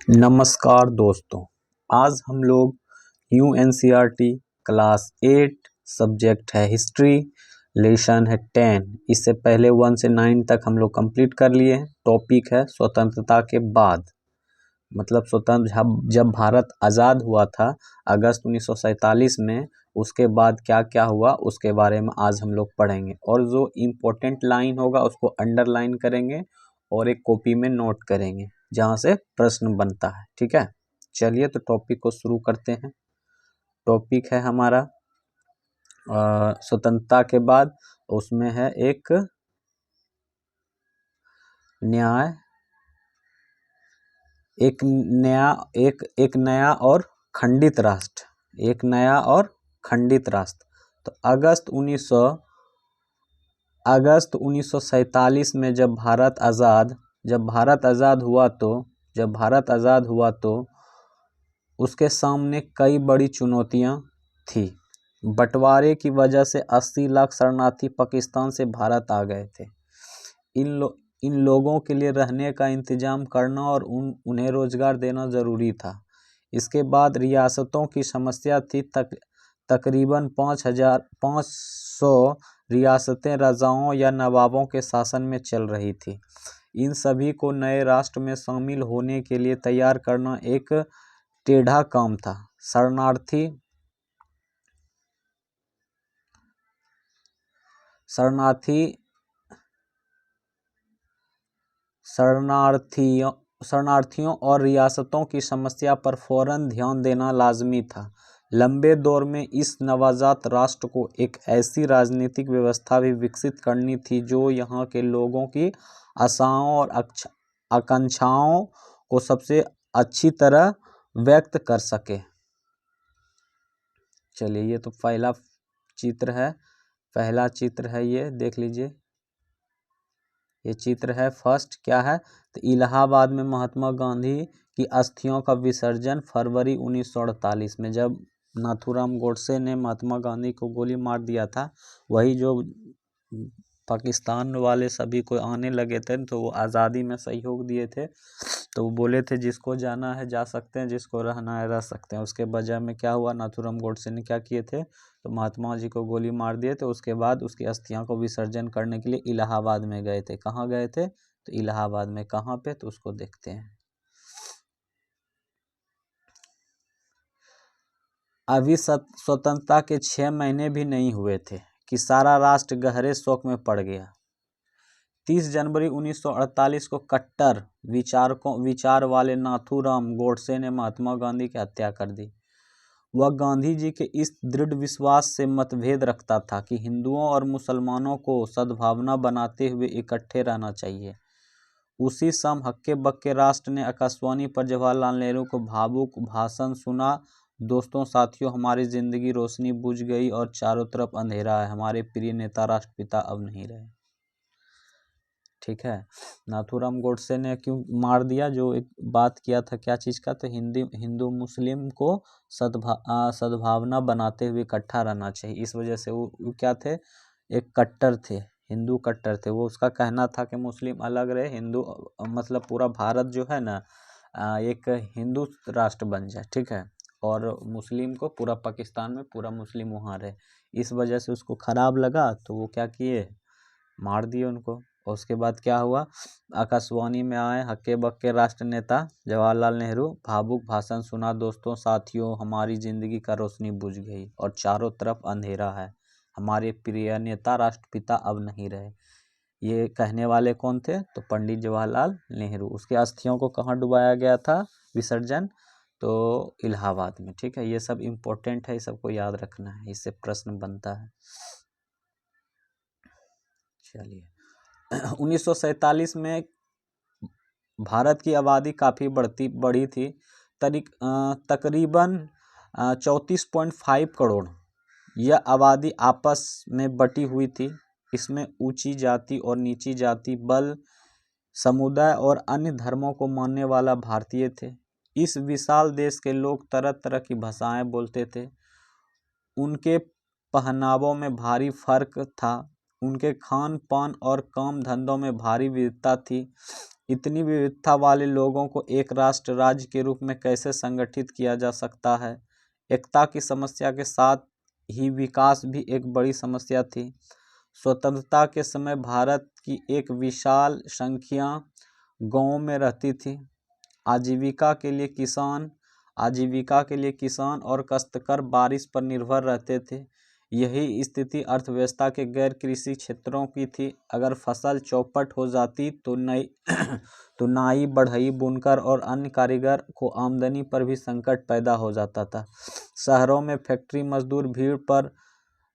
नमस्कार दोस्तों, आज हम लोग UNCERT क्लास 8 सब्जेक्ट है हिस्ट्री, लेसन है 10। इससे पहले 1 से 9 तक हम लोग कंप्लीट कर लिए हैं। टॉपिक है स्वतंत्रता के बाद, मतलब जब भारत आज़ाद हुआ था अगस्त 1947 में, उसके बाद क्या क्या हुआ उसके बारे में आज हम लोग पढ़ेंगे। और जो इम्पोर्टेंट लाइन होगा उसको अंडरलाइन करेंगे और एक कॉपी में नोट करेंगे जहाँ से प्रश्न बनता है। ठीक है, चलिए तो टॉपिक को शुरू करते हैं। टॉपिक है हमारा स्वतंत्रता के बाद, उसमें है एक न्याय, एक नया और खंडित राष्ट्र, एक नया और खंडित राष्ट्र। तो अगस्त 1947 में जब भारत आज़ाद हुआ तो उसके सामने कई बड़ी चुनौतियां थी। बंटवारे की वजह से 80 लाख शरणार्थी पाकिस्तान से भारत आ गए थे। इन लोगों के लिए रहने का इंतजाम करना और उन्हें रोजगार देना जरूरी था। इसके बाद रियासतों की समस्या थी। तकरीबन 500 रियासतें राजाओं या नवाबों के शासन में चल रही थी। इन सभी को नए राष्ट्र में शामिल होने के लिए तैयार करना एक टेढ़ा काम था। शरणार्थियों और रियासतों की समस्या पर फौरन ध्यान देना लाजमी था। लंबे दौर में इस नवजात राष्ट्र को एक ऐसी राजनीतिक व्यवस्था भी विकसित करनी थी जो यहाँ के लोगों की आशाओं और आकांक्षाओं को सबसे अच्छी तरह व्यक्त कर सके। चलिए, ये तो पहला चित्र है, ये देख लीजिए। ये चित्र है फर्स्ट, क्या है तो इलाहाबाद में महात्मा गांधी की अस्थियों का विसर्जन फरवरी 1948 में, जब नाथूराम गोडसे ने महात्मा गांधी को गोली मार दिया था। वही जो पाकिस्तान वाले सभी को आने लगे थे तो वो आज़ादी में सहयोग दिए थे। तो वो बोले थे जिसको जाना है जा सकते हैं, जिसको रहना है रह सकते हैं। उसके बजाय में क्या हुआ, नाथूराम गोडसे ने क्या किए थे तो महात्मा जी को गोली मार दिए थे। उसके बाद उसकी अस्थियां को विसर्जन करने के लिए इलाहाबाद में गए थे। कहाँ गए थे तो इलाहाबाद में। कहाँ पे तो उसको देखते हैं। अभी स्वतंत्रता के 6 महीने भी नहीं हुए थे कि सारा राष्ट्र गहरे शोक में पड़ गया। 30 जनवरी 1948 को कट्टर विचार वाले नाथूराम गोडसे ने महात्मा गांधी की हत्या कर दी। वह गांधी जी के इस दृढ़ विश्वास से मतभेद रखता था कि हिंदुओं और मुसलमानों को सद्भावना बनाते हुए इकट्ठे रहना चाहिए। उसी शाम हक्के बक्के राष्ट्र ने आकाशवाणी पर जवाहरलाल नेहरू को भावुक भाषण सुना। दोस्तों साथियों, हमारी जिंदगी रोशनी बुझ गई और चारों तरफ अंधेरा है। हमारे प्रिय नेता राष्ट्रपिता अब नहीं रहे। ठीक है, नाथूराम गोडसे ने क्यों मार दिया, जो एक बात किया था क्या चीज़ का, तो हिंदू मुस्लिम को सद्भावना बनाते हुए इकट्ठा रहना चाहिए। इस वजह से वो क्या थे, एक कट्टर थे, हिंदू कट्टर थे। वो उसका कहना था कि मुस्लिम अलग रहे, हिंदू मतलब पूरा भारत जो है ना एक हिंदू राष्ट्र बन जाए। ठीक है, और मुस्लिम को पूरा पाकिस्तान में पूरा मुस्लिम वहाँ रहे। इस वजह से उसको खराब लगा तो वो क्या किए, मार दिए उनको। और उसके बाद क्या हुआ, आकाशवाणी में आए हक्के बक्के राष्ट्र नेता जवाहरलाल नेहरू, भावुक भाषण सुना। दोस्तों साथियों, हमारी जिंदगी का रोशनी बुझ गई और चारों तरफ अंधेरा है। हमारे प्रिय नेता राष्ट्रपिता अब नहीं रहे। ये कहने वाले कौन थे तो पंडित जवाहरलाल नेहरू। उसके अस्थियों को कहाँ डुबाया गया था विसर्जन, तो इलाहाबाद में। ठीक है, ये सब इम्पोर्टेंट है, सबको याद रखना है, इससे प्रश्न बनता है। चलिए 1947 में भारत की आबादी काफ़ी बड़ी थी। तकरीबन 34.5 करोड़। यह आबादी आपस में बटी हुई थी। इसमें ऊंची जाति और नीची जाति, बल समुदाय और अन्य धर्मों को मानने वाला भारतीय थे। इस विशाल देश के लोग तरह तरह की भाषाएं बोलते थे। उनके पहनावों में भारी फर्क था। उनके खान पान और काम धंधों में भारी विविधता थी। इतनी विविधता वाले लोगों को एक राष्ट्र राज्य के रूप में कैसे संगठित किया जा सकता है। एकता की समस्या के साथ ही विकास भी एक बड़ी समस्या थी। स्वतंत्रता के समय भारत की एक विशाल संख्या गांवों में रहती थी। आजीविका के लिए किसान और काश्तकार बारिश पर निर्भर रहते थे। यही स्थिति अर्थव्यवस्था के गैर कृषि क्षेत्रों की थी। अगर फसल चौपट हो जाती तो नाई, बढ़ई, बुनकर और अन्य कारीगर को आमदनी पर भी संकट पैदा हो जाता था। शहरों में फैक्ट्री मजदूर भीड़ पर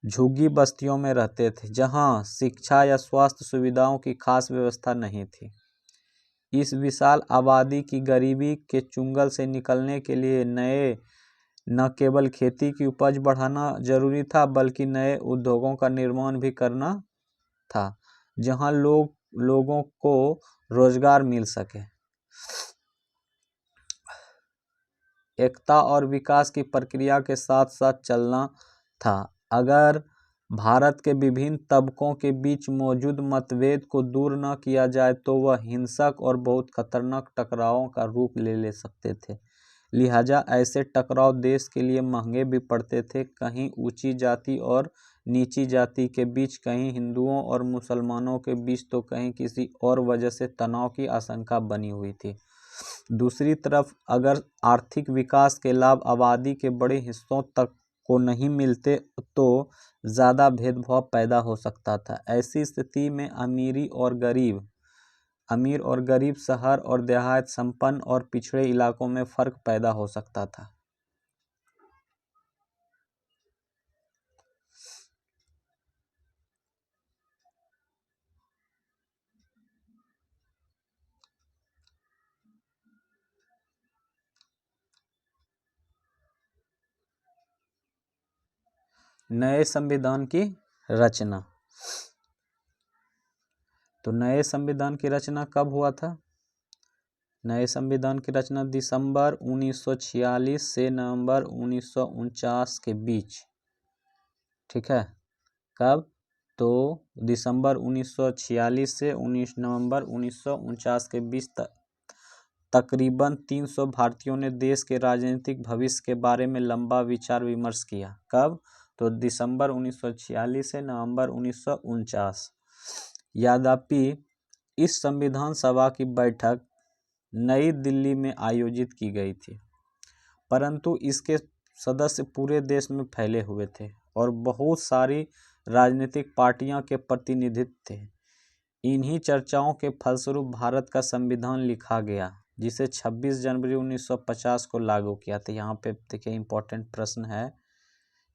झुग्गी बस्तियों में रहते थे, जहां शिक्षा या स्वास्थ्य सुविधाओं की खास व्यवस्था नहीं थी। इस विशाल आबादी की गरीबी के चुंगल से निकलने के लिए न केवल खेती की उपज बढ़ाना जरूरी था, बल्कि नए उद्योगों का निर्माण भी करना था, जहां लोगों को रोजगार मिल सके। एकता और विकास की प्रक्रिया के साथ साथ चलना था। अगर भारत के विभिन्न तबकों के बीच मौजूद मतभेद को दूर न किया जाए तो वह हिंसक और बहुत खतरनाक टकरावों का रूप ले सकते थे। लिहाजा ऐसे टकराव देश के लिए महंगे भी पड़ते थे। कहीं ऊंची जाति और नीची जाति के बीच, कहीं हिंदुओं और मुसलमानों के बीच, तो कहीं किसी और वजह से तनाव की आशंका बनी हुई थी। दूसरी तरफ अगर आर्थिक विकास के लाभ आबादी के बड़े हिस्सों तक को नहीं मिलते तो ज़्यादा भेदभाव पैदा हो सकता था। ऐसी स्थिति में अमीर और गरीब, शहर और देहात, संपन्न और पिछड़े इलाकों में फर्क पैदा हो सकता था। नए संविधान की रचना। तो नए संविधान की रचना कब हुआ था? नए संविधान की रचना दिसंबर 1946 से नवंबर 1949 के बीच। ठीक है, कब? तो दिसंबर 1946 से नवंबर 1949 के बीच तकरीबन 300 भारतीयों ने देश के राजनीतिक भविष्य के बारे में लंबा विचार विमर्श किया। कब? तो दिसंबर 1946 से नवंबर 1949। यद्यपि इस संविधान सभा की बैठक नई दिल्ली में आयोजित की गई थी, परंतु इसके सदस्य पूरे देश में फैले हुए थे और बहुत सारी राजनीतिक पार्टियों के प्रतिनिधित्व थे। इन्हीं चर्चाओं के फलस्वरूप भारत का संविधान लिखा गया, जिसे 26 जनवरी 1950 को लागू किया था। यहाँ पे देखिए इम्पोर्टेंट प्रश्न है,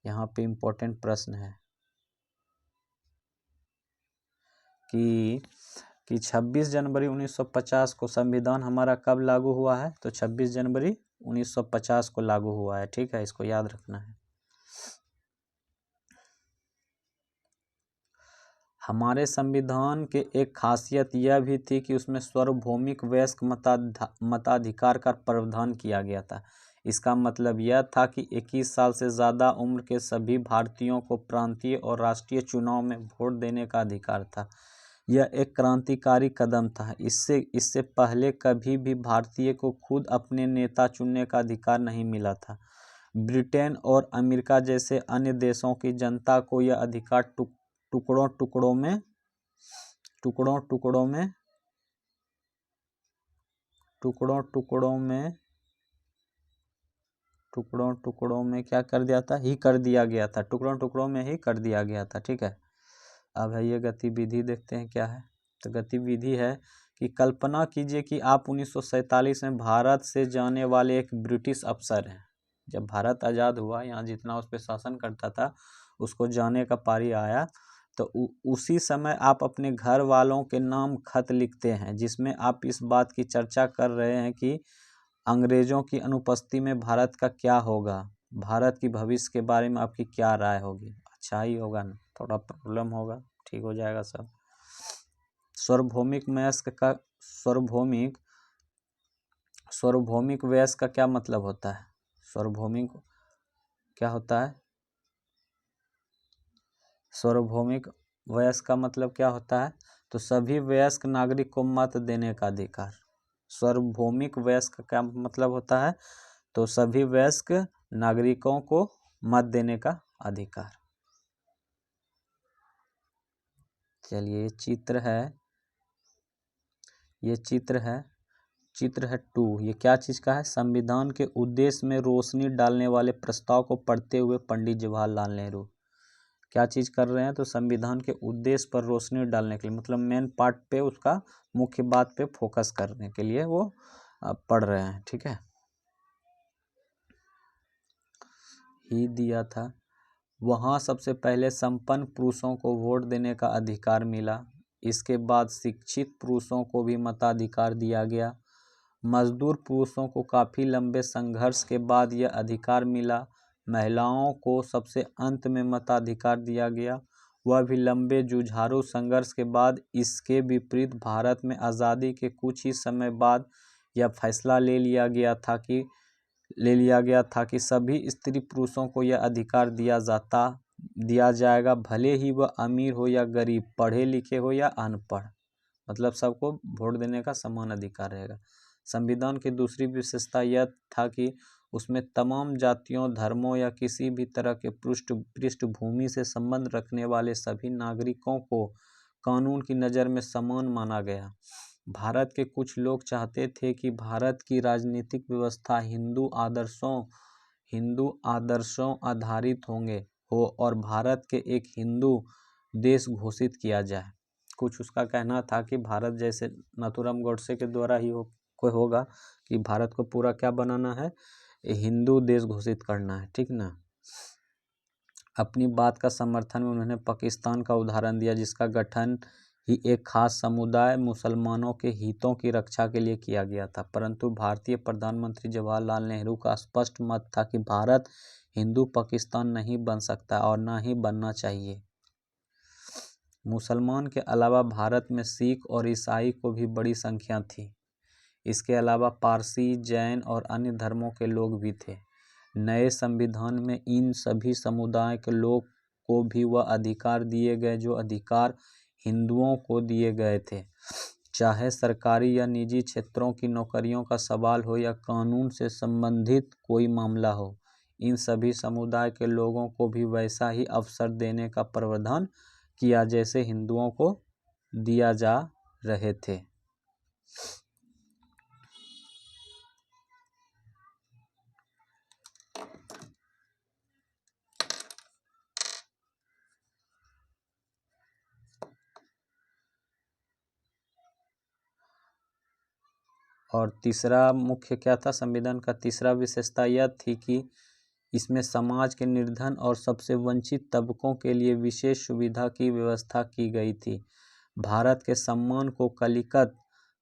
यहाँ पे इम्पोर्टेंट प्रश्न है कि 26 जनवरी 1950 को संविधान हमारा कब लागू हुआ है? तो 26 जनवरी 1950 को लागू हुआ है। ठीक है, इसको याद रखना है। हमारे संविधान के एक खासियत यह भी थी कि उसमें सार्वभौमिक वयस्क मताधिकार का प्रावधान किया गया था। इसका मतलब यह था कि 21 साल से ज़्यादा उम्र के सभी भारतीयों को प्रांतीय और राष्ट्रीय चुनाव में वोट देने का अधिकार था। यह एक क्रांतिकारी कदम था। इससे पहले कभी भी भारतीय को खुद अपने नेता चुनने का अधिकार नहीं मिला था। ब्रिटेन और अमेरिका जैसे अन्य देशों की जनता को यह अधिकार टुकड़ों टुकड़ों में क्या कर दिया था? कर दिया गया था। टुकड़ों टुकड़ों में ही कर दिया गया था। ठीक है, अब है ये गतिविधि, देखते हैं क्या है। तो गतिविधि है कि कल्पना कीजिए कि आप 1947 में भारत से जाने वाले एक ब्रिटिश अफसर हैं। जब भारत आज़ाद हुआ, यहाँ जितना उस पर शासन करता था उसको जाने का पारी आया, तो उसी समय आप अपने घर वालों के नाम खत लिखते हैं, जिसमें आप इस बात की चर्चा कर रहे हैं कि अंग्रेजों की अनुपस्थिति में भारत का क्या होगा, भारत की भविष्य के बारे में आपकी क्या राय होगी। अच्छा ही होगा ना, थोड़ा प्रॉब्लम होगा, ठीक हो जाएगा सब। सार्वभौमिक वयस्क का क्या मतलब होता है? सार्वभौमिक क्या होता है? सार्वभौमिक वयस्क का मतलब क्या होता है? तो सभी वयस्क नागरिक को मत देने का अधिकार। सार्वभौमिक वयस्क का क्या मतलब होता है? तो सभी वयस्क नागरिकों को मत देने का अधिकार। चलिए ये चित्र है 2। ये क्या चीज का है? संविधान के उद्देश्य में रोशनी डालने वाले प्रस्ताव को पढ़ते हुए पंडित जवाहरलाल नेहरू क्या चीज कर रहे हैं? तो संविधान के उद्देश्य पर रोशनी डालने के लिए, मतलब मेन पार्ट पे, उसका मुख्य बात पे फोकस करने के लिए वो पढ़ रहे हैं। ठीक है, ही दिया था। वहाँ सबसे पहले संपन्न पुरुषों को वोट देने का अधिकार मिला। इसके बाद शिक्षित पुरुषों को भी मताधिकार दिया गया। मजदूर पुरुषों को काफ़ी लंबे संघर्ष के बाद यह अधिकार मिला। महिलाओं को सबसे अंत में मताधिकार दिया गया, वह भी लंबे जुझारू संघर्ष के बाद। इसके विपरीत भारत में आज़ादी के कुछ ही समय बाद यह फैसला ले लिया गया था कि सभी स्त्री पुरुषों को यह अधिकार दिया जाएगा, भले ही वह अमीर हो या गरीब, पढ़े लिखे हो या अनपढ़, मतलब सबको वोट देने का समान अधिकार रहेगा। संविधान की दूसरी विशेषता यह था कि उसमें तमाम जातियों, धर्मों या किसी भी तरह के पृष्ठभूमि से संबंध रखने वाले सभी नागरिकों को कानून की नज़र में समान माना गया। भारत के कुछ लोग चाहते थे कि भारत की राजनीतिक व्यवस्था हिंदू आदर्शों आधारित हो और भारत के एक हिंदू देश घोषित किया जाए। कुछ उसका कहना था कि भारत जैसे नाथूराम गोडसे के द्वारा ही कोई होगा कि भारत को पूरा क्या बनाना है, हिंदू देश घोषित करना है। ठीक ना। अपनी बात का समर्थन में उन्होंने पाकिस्तान का उदाहरण दिया, जिसका गठन ही एक खास समुदाय मुसलमानों के हितों की रक्षा के लिए किया गया था। परंतु भारतीय प्रधानमंत्री जवाहरलाल नेहरू का स्पष्ट मत था कि भारत हिंदू पाकिस्तान नहीं बन सकता और ना ही बनना चाहिए। मुसलमान के अलावा भारत में सिख और ईसाई को भी बड़ी संख्या थी। इसके अलावा पारसी, जैन और अन्य धर्मों के लोग भी थे। नए संविधान में इन सभी समुदाय के लोग को भी वह अधिकार दिए गए जो अधिकार हिंदुओं को दिए गए थे। चाहे सरकारी या निजी क्षेत्रों की नौकरियों का सवाल हो या कानून से संबंधित कोई मामला हो, इन सभी समुदाय के लोगों को भी वैसा ही अवसर देने का प्रावधान किया जैसे हिंदुओं को दिया जा रहे थे। और तीसरा मुख्य क्या था? संविधान का तीसरा विशेषता यह थी कि इसमें समाज के निर्धन और सबसे वंचित तबकों के लिए विशेष सुविधा की व्यवस्था की गई थी। भारत के सम्मान को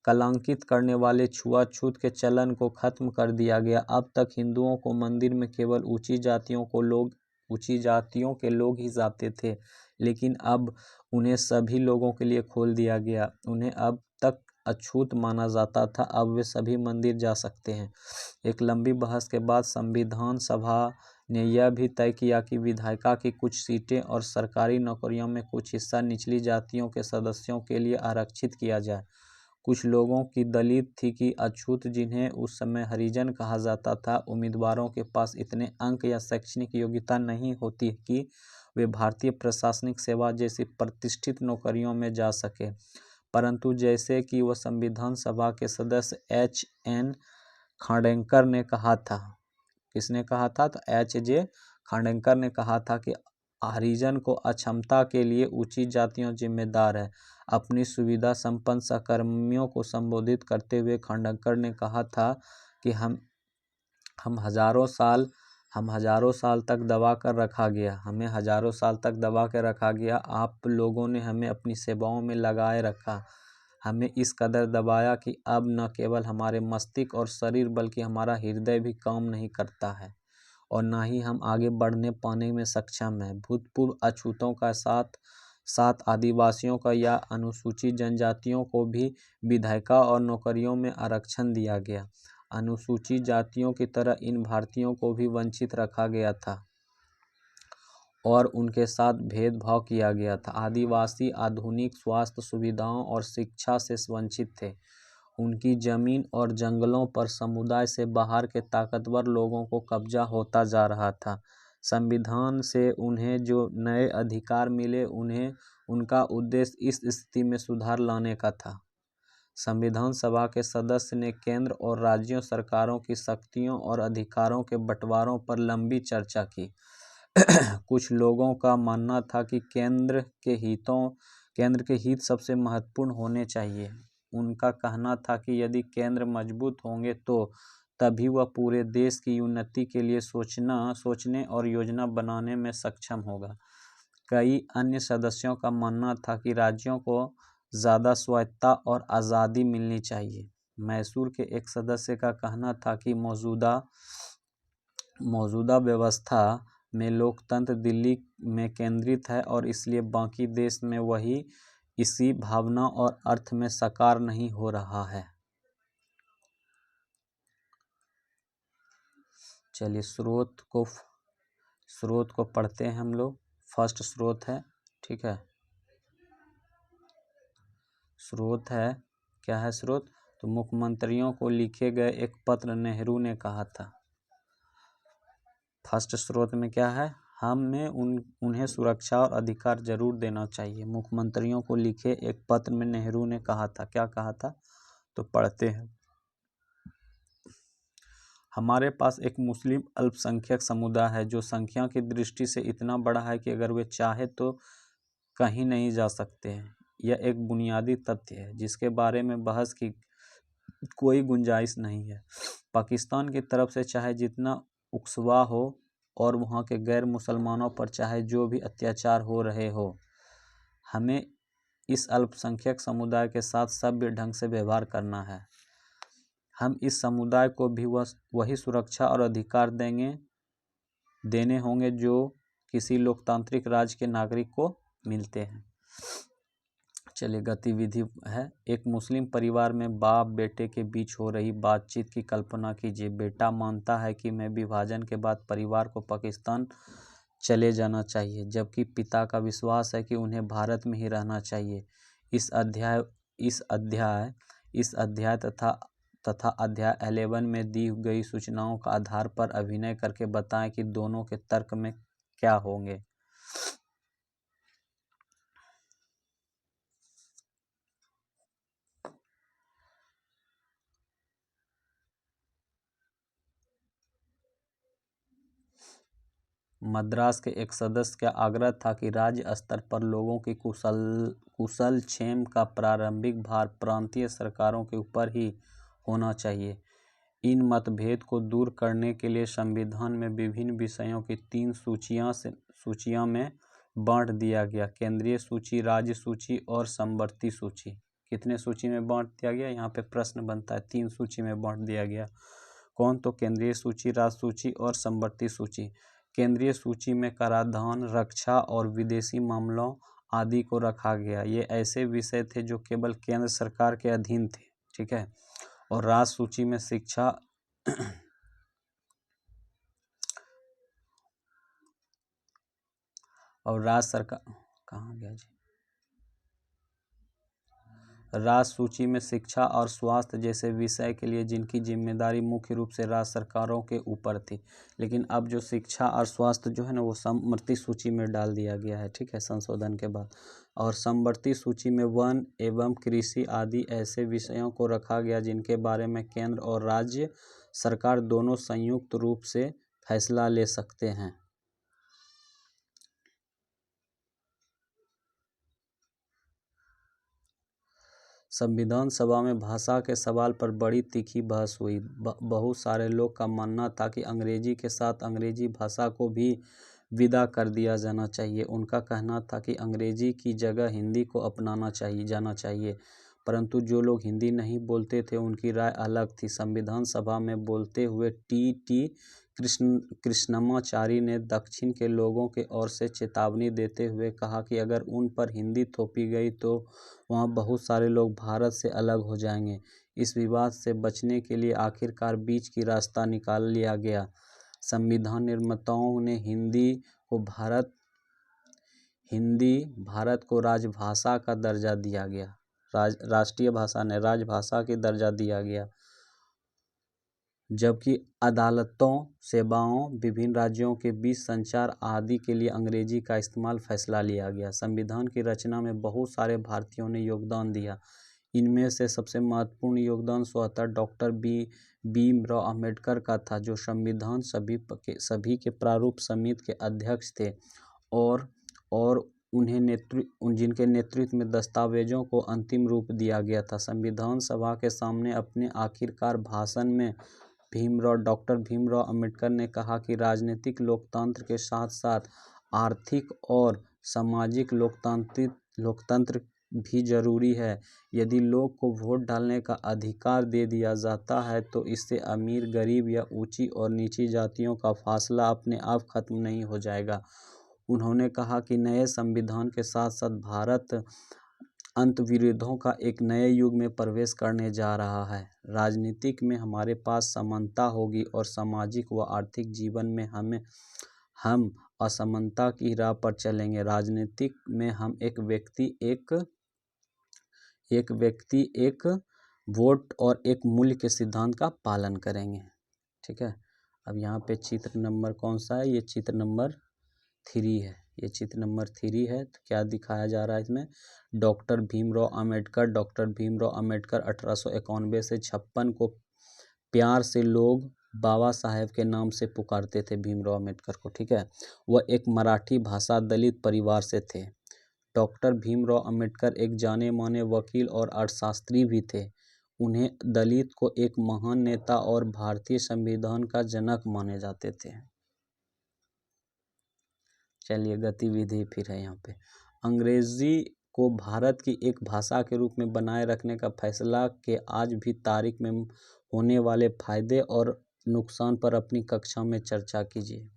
कलंकित करने वाले छुआछूत के चलन को खत्म कर दिया गया। अब तक हिंदुओं को मंदिर में केवल ऊंची जातियों के लोग ही जाते थे, लेकिन अब उन्हें सभी लोगों के लिए खोल दिया गया। उन्हें अब तक अछूत माना जाता था, अब वे सभी मंदिर जा सकते हैं। एक लंबी बहस के बाद संविधान सभा ने यह भी तय किया कि विधायिका की कुछ सीटें और सरकारी नौकरियों में कुछ हिस्सा निचली जातियों के सदस्यों के लिए आरक्षित किया जाए। कुछ लोगों की दलील थी कि अछूत, जिन्हें उस समय हरिजन कहा जाता था, उम्मीदवारों के पास इतने अंक या शैक्षणिक योग्यता नहीं होती कि वे भारतीय प्रशासनिक सेवा जैसी प्रतिष्ठित नौकरियों में जा सके। परंतु जैसे कि वह संविधान सभा के सदस्य H.N. खांडेकर ने कहा था, किसने कहा था? तो H.J. खांडेकर ने कहा था कि हरिजन को अक्षमता के लिए ऊंची जातियों जिम्मेदार है। अपनी सुविधा संपन्न सहकर्मियों को संबोधित करते हुए खांडेकर ने कहा था कि हम हजारों साल तक दबा कर रखा गया, हमें हजारों साल तक दबा कर रखा गया। आप लोगों ने हमें अपनी सेवाओं में लगाए रखा, हमें इस कदर दबाया कि अब न केवल हमारे मस्तिष्क और शरीर बल्कि हमारा हृदय भी काम नहीं करता है और ना ही हम आगे बढ़ने पाने में सक्षम हैं। भूतपूर्व अछूतों का साथ आदिवासियों का या अनुसूचित जनजातियों को भी विधायिका और नौकरियों में आरक्षण दिया गया। अनुसूचित जातियों की तरह इन भारतीयों को भी वंचित रखा गया था। और उनके साथ भेदभाव किया गया था। आदिवासी आधुनिक स्वास्थ्य सुविधाओं और शिक्षा से वंचित थे। उनकी जमीन और जंगलों पर समुदाय से बाहर के ताकतवर लोगों को कब्जा होता जा रहा था। संविधान से उन्हें जो नए अधिकार मिले, उनका उद्देश्य इस स्थिति में सुधार लाने का था। संविधान सभा के सदस्य ने केंद्र और राज्यों सरकारों की शक्तियों और अधिकारों के बंटवारों पर लंबी चर्चा की। कुछ लोगों का मानना था कि केंद्र के हित सबसे महत्वपूर्ण होने चाहिए। उनका कहना था कि यदि केंद्र मजबूत होंगे तो तभी वह पूरे देश की उन्नति के लिए सोचने और योजना बनाने में सक्षम होगा। कई अन्य सदस्यों का मानना था कि राज्यों को ज़्यादा स्वायत्तता और आज़ादी मिलनी चाहिए। मैसूर के एक सदस्य का कहना था कि मौजूदा व्यवस्था में लोकतंत्र दिल्ली में केंद्रित है और इसलिए बाकी देश में वही इसी भावना और अर्थ में साकार नहीं हो रहा है। चलिए स्रोत को पढ़ते हैं हम लोग। फर्स्ट स्रोत है, ठीक है। स्रोत है, क्या है स्रोत? तो मुख्यमंत्रियों को लिखे गए एक पत्र नेहरू ने कहा था। फर्स्ट स्रोत में क्या है? हमें उन्हें सुरक्षा और अधिकार जरूर देना चाहिए। मुख्यमंत्रियों को लिखे एक पत्र में नेहरू ने कहा था। क्या कहा था? तो पढ़ते हैं। हमारे पास एक मुस्लिम अल्पसंख्यक समुदाय है जो संख्या की दृष्टि से इतना बड़ा है कि अगर वे चाहे तो कहीं नहीं जा सकते हैं। यह एक बुनियादी तथ्य है जिसके बारे में बहस की कोई गुंजाइश नहीं है। पाकिस्तान की तरफ से चाहे जितना उकसवा हो और वहाँ के गैर मुसलमानों पर चाहे जो भी अत्याचार हो रहे हो, हमें इस अल्पसंख्यक समुदाय के साथ सभ्य ढंग से व्यवहार करना है। हम इस समुदाय को भी वही सुरक्षा और अधिकार देने होंगे जो किसी लोकतांत्रिक राज्य के नागरिक को मिलते हैं। चलिए गतिविधि है। एक मुस्लिम परिवार में बाप बेटे के बीच हो रही बातचीत की कल्पना कीजिए। बेटा मानता है कि मैं विभाजन के बाद परिवार को पाकिस्तान चले जाना चाहिए, जबकि पिता का विश्वास है कि उन्हें भारत में ही रहना चाहिए। इस अध्याय तथा अध्याय 11 में दी गई सूचनाओं का आधार पर अभिनय करके बताएं कि दोनों के तर्क में क्या होंगे। मद्रास के एक सदस्य का आग्रह था कि राज्य स्तर पर लोगों की कुशलक्षेम का प्रारंभिक भार प्रांतीय सरकारों के ऊपर ही होना चाहिए। इन मतभेद को दूर करने के लिए संविधान में विभिन्न विषयों की 3 सूचियां में बांट दिया गया। केंद्रीय सूची, राज्य सूची और समवर्ती सूची। कितने सूची में बांट दिया गया? यहाँ पे प्रश्न बनता है। 3 सूची में बांट दिया गया। कौन? तो केंद्रीय सूची, राज्य सूची और समवर्ती सूची। केंद्रीय सूची में कराधान, रक्षा और विदेशी मामलों आदि को रखा गया। ये ऐसे विषय थे जो केवल केंद्र सरकार के अधीन थे, ठीक है। और राज्य सूची में शिक्षा और राज्य सरकार कहाँ गया जी? राज्य सूची में शिक्षा और स्वास्थ्य जैसे विषय के लिए जिनकी जिम्मेदारी मुख्य रूप से राज्य सरकारों के ऊपर थी। लेकिन अब जो शिक्षा और स्वास्थ्य जो है ना, वो समवर्ती सूची में डाल दिया गया है, ठीक है, संशोधन के बाद। और समवर्ती सूची में वन एवं कृषि आदि ऐसे विषयों को रखा गया जिनके बारे में केंद्र और राज्य सरकार दोनों संयुक्त रूप से फैसला ले सकते हैं। संविधान सभा में भाषा के सवाल पर बड़ी तीखी बहस हुई। बहुत सारे लोग का मानना था कि अंग्रेजी के साथ अंग्रेजी भाषा को भी विदा कर दिया जाना चाहिए। उनका कहना था कि अंग्रेजी की जगह हिंदी को अपनाना जाना चाहिए। परंतु जो लोग हिंदी नहीं बोलते थे उनकी राय अलग थी। संविधान सभा में बोलते हुए टी कृष्णमाचारी ने दक्षिण के लोगों के ओर से चेतावनी देते हुए कहा कि अगर उन पर हिंदी थोपी गई तो वहाँ बहुत सारे लोग भारत से अलग हो जाएंगे। इस विवाद से बचने के लिए आखिरकार बीच की रास्ता निकाल लिया गया। संविधान निर्माताओं ने हिंदी को भारत हिंदी भारत को राजभाषा का दर्जा दिया गया, राष्ट्रीय भाषा ने राजभाषा की दर्जा दिया गया। जबकि अदालतों, सेवाओं, विभिन्न राज्यों के बीच संचार आदि के लिए अंग्रेजी का इस्तेमाल फैसला लिया गया। संविधान की रचना में बहुत सारे भारतीयों ने योगदान दिया। इनमें से सबसे महत्वपूर्ण योगदान स्वतः डॉक्टर भीमराव अंबेडकर का था, जो संविधान सभी के प्रारूप समिति के अध्यक्ष थे और जिनके नेतृत्व में दस्तावेजों को अंतिम रूप दिया गया था। संविधान सभा के सामने अपने आखिरकार भाषण में डॉक्टर भीमराव अंबेडकर ने कहा कि राजनीतिक लोकतंत्र के साथ साथ आर्थिक और सामाजिक लोकतंत्र भी जरूरी है। यदि लोग को वोट डालने का अधिकार दे दिया जाता है तो इससे अमीर, गरीब या ऊंची और नीची जातियों का फासला अपने आप खत्म नहीं हो जाएगा। उन्होंने कहा कि नए संविधान के साथ साथ भारत अंतर्विरोधों का एक नए युग में प्रवेश करने जा रहा है। राजनीतिक में हमारे पास समानता होगी और सामाजिक व आर्थिक जीवन में हम असमानता की राह पर चलेंगे। राजनीतिक में हम एक व्यक्ति एक वोट और एक मूल्य के सिद्धांत का पालन करेंगे। ठीक है, अब यहाँ पे चित्र नंबर कौन सा है? ये चित्र नंबर 3 है। ये चित्र नंबर 3 है। तो क्या दिखाया जा रहा है इसमें? डॉक्टर भीमराव अंबेडकर 1891 से 56 को प्यार से लोग बाबा साहेब के नाम से पुकारते थे भीमराव अंबेडकर को। ठीक है, वह एक मराठी भाषा दलित परिवार से थे। डॉक्टर भीमराव अंबेडकर एक जाने माने वकील और अर्थशास्त्री भी थे। उन्हें दलित को एक महान नेता और भारतीय संविधान का जनक माने जाते थे। चलिए, गतिविधि फिर है यहाँ पे। अंग्रेजी को भारत की एक भाषा के रूप में बनाए रखने का फैसला के आज भी तारीख में होने वाले फायदे और नुकसान पर अपनी कक्षा में चर्चा कीजिए।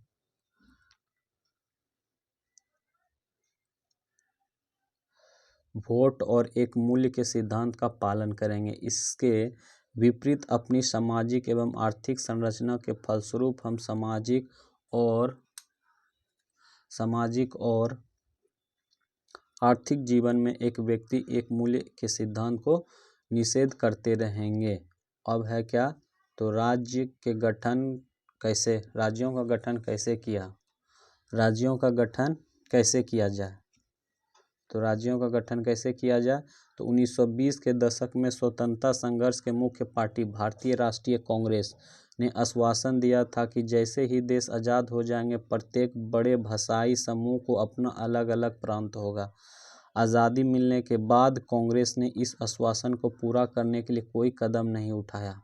वोट और एक मूल्य के सिद्धांत का पालन करेंगे। इसके विपरीत अपनी सामाजिक एवं आर्थिक संरचना के फलस्वरूप हम सामाजिक और आर्थिक जीवन में एक व्यक्ति एक मूल्य के सिद्धांत को निषेध करते रहेंगे। अब है क्या? तो राज्यों का गठन कैसे किया? राज्यों का गठन कैसे किया जाए? तो राज्यों का गठन कैसे किया जाए? तो 1920 के दशक में स्वतंत्रता संघर्ष के मुख्य पार्टी भारतीय राष्ट्रीय कांग्रेस ने आश्वासन दिया था कि जैसे ही देश आज़ाद हो जाएंगे प्रत्येक बड़े भाषाई समूह को अपना अलग अलग प्रांत होगा। आज़ादी मिलने के बाद कांग्रेस ने इस आश्वासन को पूरा करने के लिए कोई कदम नहीं उठाया,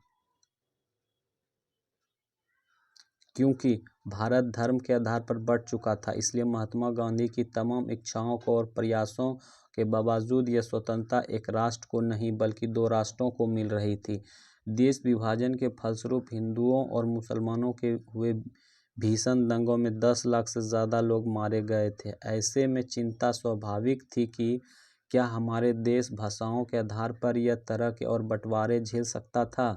क्योंकि भारत धर्म के आधार पर बढ़ चुका था। इसलिए महात्मा गांधी की तमाम इच्छाओं को और प्रयासों के बावजूद यह स्वतंत्रता एक राष्ट्र को नहीं बल्कि 2 राष्ट्रों को मिल रही थी। देश विभाजन के फलस्वरूप हिंदुओं और मुसलमानों के हुए भीषण दंगों में 10 लाख से ज़्यादा लोग मारे गए थे। ऐसे में चिंता स्वाभाविक थी कि क्या हमारे देश भाषाओं के आधार पर यह तरह के और बंटवारे झेल सकता था?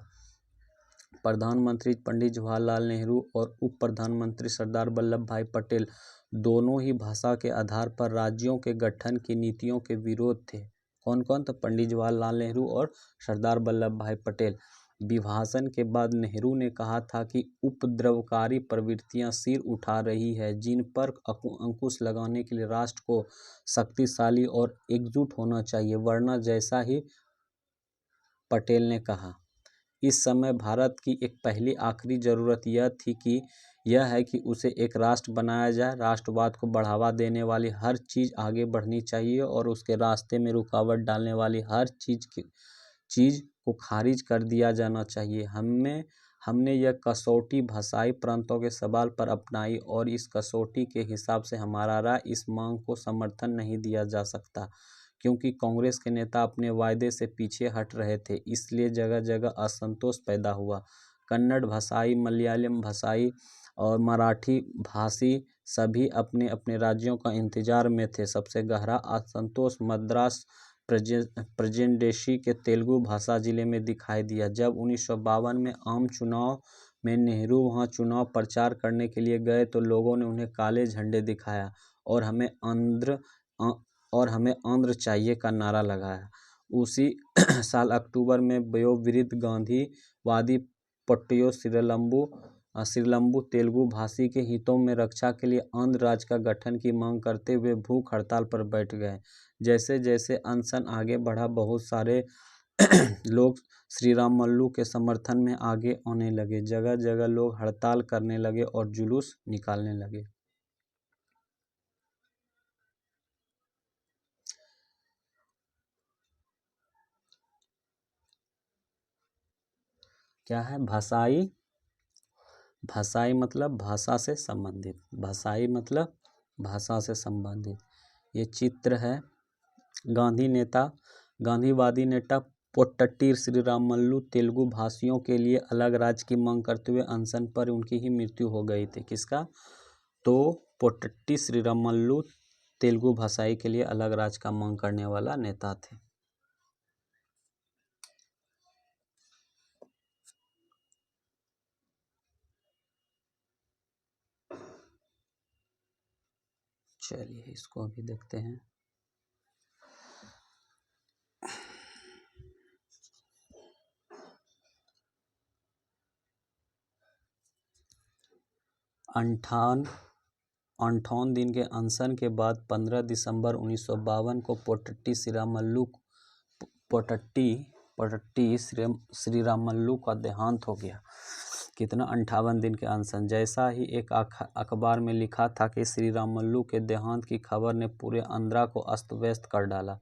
प्रधानमंत्री पंडित जवाहरलाल नेहरू और उप प्रधानमंत्री सरदार वल्लभ भाई पटेल दोनों ही भाषा के आधार पर राज्यों के गठन की नीतियों के विरोध थे। कौन कौन? तो पंडित जवाहरलाल नेहरू और सरदार वल्लभ भाई पटेल। विभाजन के बाद नेहरू ने कहा था कि उपद्रवकारी प्रवृत्तियां सिर उठा रही है, जिन पर अंकुश लगाने के लिए राष्ट्र को शक्तिशाली और एकजुट होना चाहिए, वरना जैसा ही पटेल ने कहा, इस समय भारत की एक पहली आखिरी ज़रूरत यह है कि उसे एक राष्ट्र बनाया जाए। राष्ट्रवाद को बढ़ावा देने वाली हर चीज़ आगे बढ़नी चाहिए और उसके रास्ते में रुकावट डालने वाली हर चीज़ को खारिज कर दिया जाना चाहिए। हमने यह कसौटी भाषाई प्रांतों के सवाल पर अपनाई और इस कसौटी के हिसाब से हमारा राय इस मांग को समर्थन नहीं दिया जा सकता, क्योंकि कांग्रेस के नेता अपने वायदे से पीछे हट रहे थे। इसलिए जगह जगह असंतोष पैदा हुआ। कन्नड़ भाषाई, मलयालम भाषाई और मराठी भाषी सभी अपने अपने राज्यों का इंतजार में थे। सबसे गहरा असंतोष मद्रास प्रेसिडेंसी के तेलुगु भाषा जिले में दिखाई दिया। जब 1952 में आम चुनाव में नेहरू वहां चुनाव प्रचार करने के लिए गए तो लोगों ने उन्हें काले झंडे दिखाया और हमें आंध्र और हमें आंध्र चाहिए का नारा लगाया। उसी साल अक्टूबर में वयोवृद्ध गांधीवादी पट्टियो श्रीलंबू तेलुगु भाषी के हितों में रक्षा के लिए आंध्र राज्य का गठन की मांग करते हुए भूख हड़ताल पर बैठ गए। जैसे जैसे अनशन आगे बढ़ा, बहुत सारे लोग श्रीरामल्लू के समर्थन में आगे आने लगे। जगह जगह लोग हड़ताल करने लगे और जुलूस निकालने लगे। क्या है भाषाई? भाषाई मतलब भाषा से संबंधित। भाषाई मतलब भाषा से संबंधित। ये चित्र है गांधीवादी नेता पोट्टट्टी श्रीरामल्लू तेलुगु भाषियों के लिए अलग राज्य की मांग करते हुए अनशन पर उनकी ही मृत्यु हो गई थी। किसका? तो पोट्टट्टी श्रीरामल्लू तेलुगु भाषाई के लिए अलग राज्य का मांग करने वाला नेता थे। चलिए इसको अभी देखते हैं। अंठावन दिन के अनशन के बाद 15 दिसंबर 1952 को पोट्टट्टी श्रीरामल्लू का देहांत हो गया। कितना? 58 दिन के अनशन। जैसा ही एक अखबार में लिखा था कि श्रीरामल्लू के देहांत की खबर ने पूरे आंध्रा को अस्त व्यस्त कर डाला।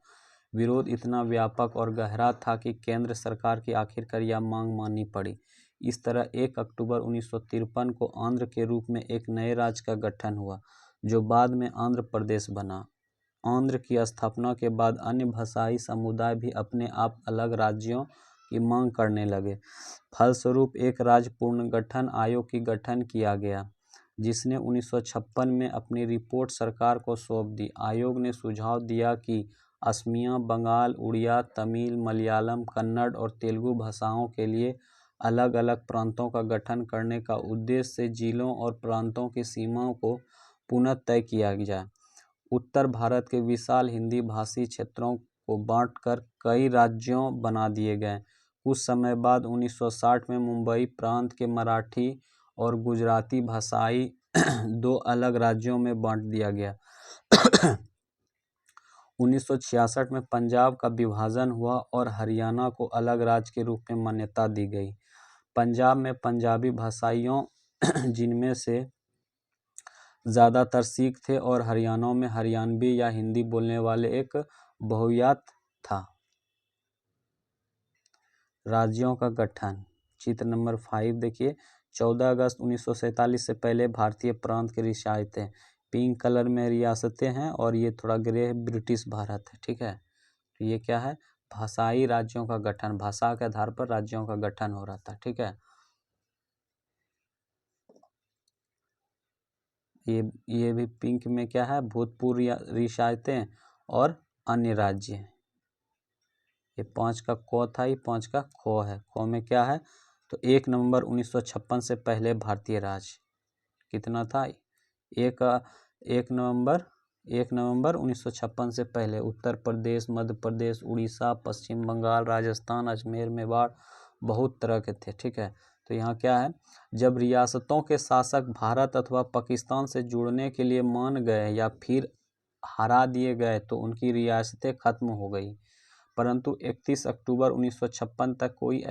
विरोध इतना व्यापक और गहरा था कि केंद्र सरकार की आखिरकार यह मांग माननी पड़ी। इस तरह 1 अक्टूबर 1953 को आंध्र के रूप में एक नए राज्य का गठन हुआ, जो बाद में आंध्र प्रदेश बना। आंध्र की स्थापना के बाद अन्य भाषाई समुदाय भी अपने आप अलग राज्यों की मांग करने लगे। फलस्वरूप एक राज्य पुनर्गठन आयोग की गठन किया गया, जिसने 1956 में अपनी रिपोर्ट सरकार को सौंप दी। आयोग ने सुझाव दिया कि असमिया, बंगाल, उड़िया, तमिल, मलयालम, कन्नड़ और तेलुगु भाषाओं के लिए अलग अलग प्रांतों का गठन करने का उद्देश्य से जिलों और प्रांतों की सीमाओं को पुनः तय किया जाए। उत्तर भारत के विशाल हिंदी भाषी क्षेत्रों को बांटकर कई राज्यों बना दिए गए। कुछ समय बाद 1960 में मुंबई प्रांत के मराठी और गुजराती भाषाई 2 अलग राज्यों में बांट दिया गया। 1966 में पंजाब का विभाजन हुआ और हरियाणा को अलग राज्य के रूप में मान्यता दी गई। पंजाब में पंजाबी भाषाइयों जिनमें से ज़्यादातर सिख थे और हरियाणा में हरियाणवी या हिंदी बोलने वाले एक बहुतायत था। राज्यों का गठन। चित्र नंबर 5 देखिए। 14 अगस्त 1947 से पहले भारतीय प्रांत की रियासतें, पिंक कलर में रियासतें हैं और ये थोड़ा ग्रे ब्रिटिश भारत है। ठीक है, तो ये क्या है? भाषाई राज्यों का गठन। भाषा के आधार पर राज्यों का गठन हो रहा था। ठीक है, ये भी पिंक में क्या है? भूतपूर्व रियासतें और अन्य राज्य। ये 5 का क था, ये 5 का ख है। ख में क्या है? तो 1 नवंबर 1956 से पहले भारतीय राज्य कितना था? 1 नवंबर 1956 से पहले उत्तर प्रदेश, मध्य प्रदेश, उड़ीसा, पश्चिम बंगाल, राजस्थान, अजमेर, मेवाड़, बहुत तरह के थे। ठीक है, तो यहाँ क्या है? जब रियासतों के शासक भारत अथवा पाकिस्तान से जुड़ने के लिए मान गए या फिर हरा दिए गए तो उनकी रियासतें खत्म हो गई। परंतु 31 अक्टूबर 1956 तक कोई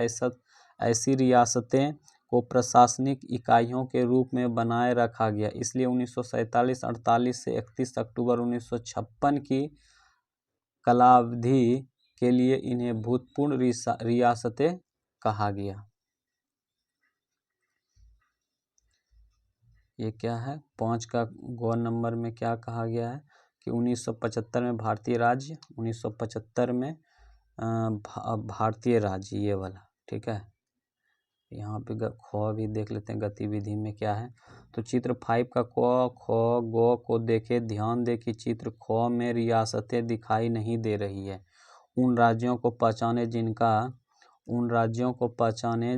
ऐसी रियासतें को प्रशासनिक इकाइयों के रूप में बनाए रखा गया। इसलिए 1947-48 से 31 अक्टूबर 1956 की कालावधि के लिए इन्हें भूतपूर्व रियासतें कहा गया। ये क्या है? 5 का ग नंबर में क्या कहा गया है कि 1975 में भारतीय राज्य, 1975 में भारतीय राज्य, ये वाला। ठीक है, यहाँ पे ख भी देख लेते हैं गतिविधि में क्या है। तो चित्र 5 का क, ख, ग को देखे। ध्यान दे कि चित्र ख में रियासतें दिखाई नहीं दे रही है। उन राज्यों को पहचाने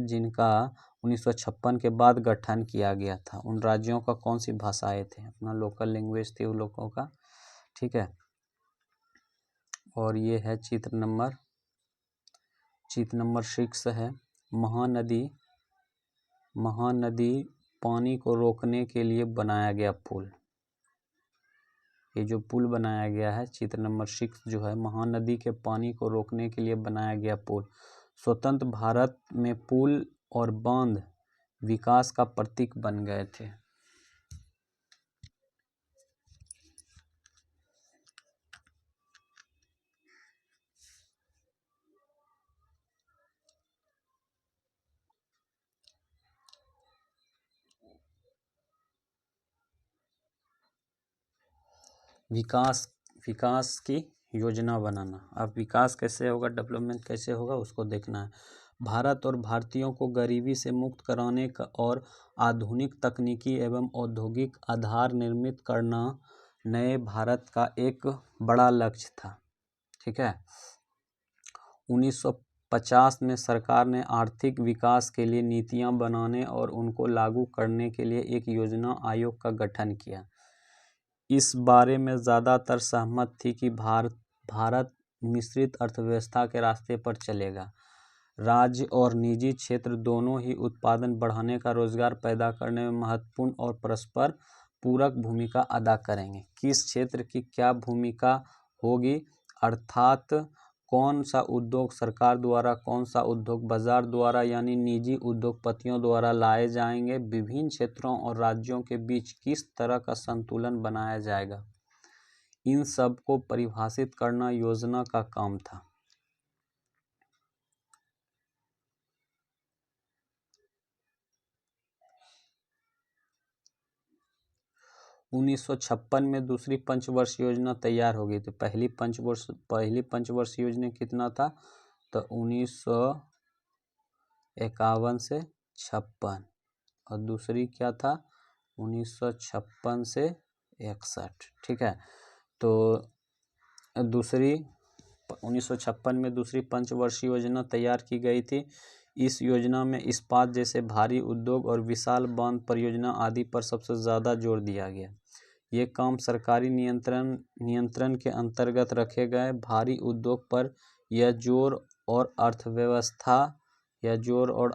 जिनका 1956 के बाद गठन किया गया था। उन राज्यों का कौन सी भाषाएं थे? अपना लोकल लैंग्वेज थी उन लोगों का। ठीक है, और ये है चित्र नंबर 6 है। महानदी पानी को रोकने के लिए बनाया गया पुल। ये जो पुल बनाया गया है चित्र नंबर 6 जो है, महानदी के पानी को रोकने के लिए बनाया गया पुल। स्वतंत्र भारत में पुल और बांध विकास का प्रतीक बन गए थे। विकास की योजना बनाना। अब विकास कैसे होगा, डेवलपमेंट कैसे होगा उसको देखना है। भारत और भारतीयों को गरीबी से मुक्त कराने का और आधुनिक तकनीकी एवं औद्योगिक आधार निर्मित करना नए भारत का एक बड़ा लक्ष्य था। ठीक है। 1950 में सरकार ने आर्थिक विकास के लिए नीतियां बनाने और उनको लागू करने के लिए एक योजना आयोग का गठन किया। इस बारे में ज़्यादातर सहमत थी कि भारत मिश्रित अर्थव्यवस्था के रास्ते पर चलेगा। राज्य और निजी क्षेत्र दोनों ही उत्पादन बढ़ाने का, रोजगार पैदा करने में महत्वपूर्ण और परस्पर पूरक भूमिका अदा करेंगे। किस क्षेत्र की क्या भूमिका होगी, अर्थात कौन सा उद्योग सरकार द्वारा, कौन सा उद्योग बाजार द्वारा यानी निजी उद्योगपतियों द्वारा लाए जाएंगे, विभिन्न क्षेत्रों और राज्यों के बीच किस तरह का संतुलन बनाया जाएगा, इन सब को परिभाषित करना योजना का काम था। उन्नीस सौ 1956 में दूसरी पंचवर्षीय योजना तैयार हो गई थी। पहली पंचवर्षीय योजना कितना था, तो 1951 से 56, और दूसरी क्या था 1956 से 61। ठीक है। तो दूसरी 1956 में दूसरी पंचवर्षीय योजना तैयार की गई थी। इस योजना में इस्पात जैसे भारी उद्योग और विशाल बांध परियोजना आदि पर सबसे ज़्यादा जोर दिया गया। ये काम सरकारी नियंत्रण के अंतर्गत रखे गए। भारी उद्योग पर यह जोर और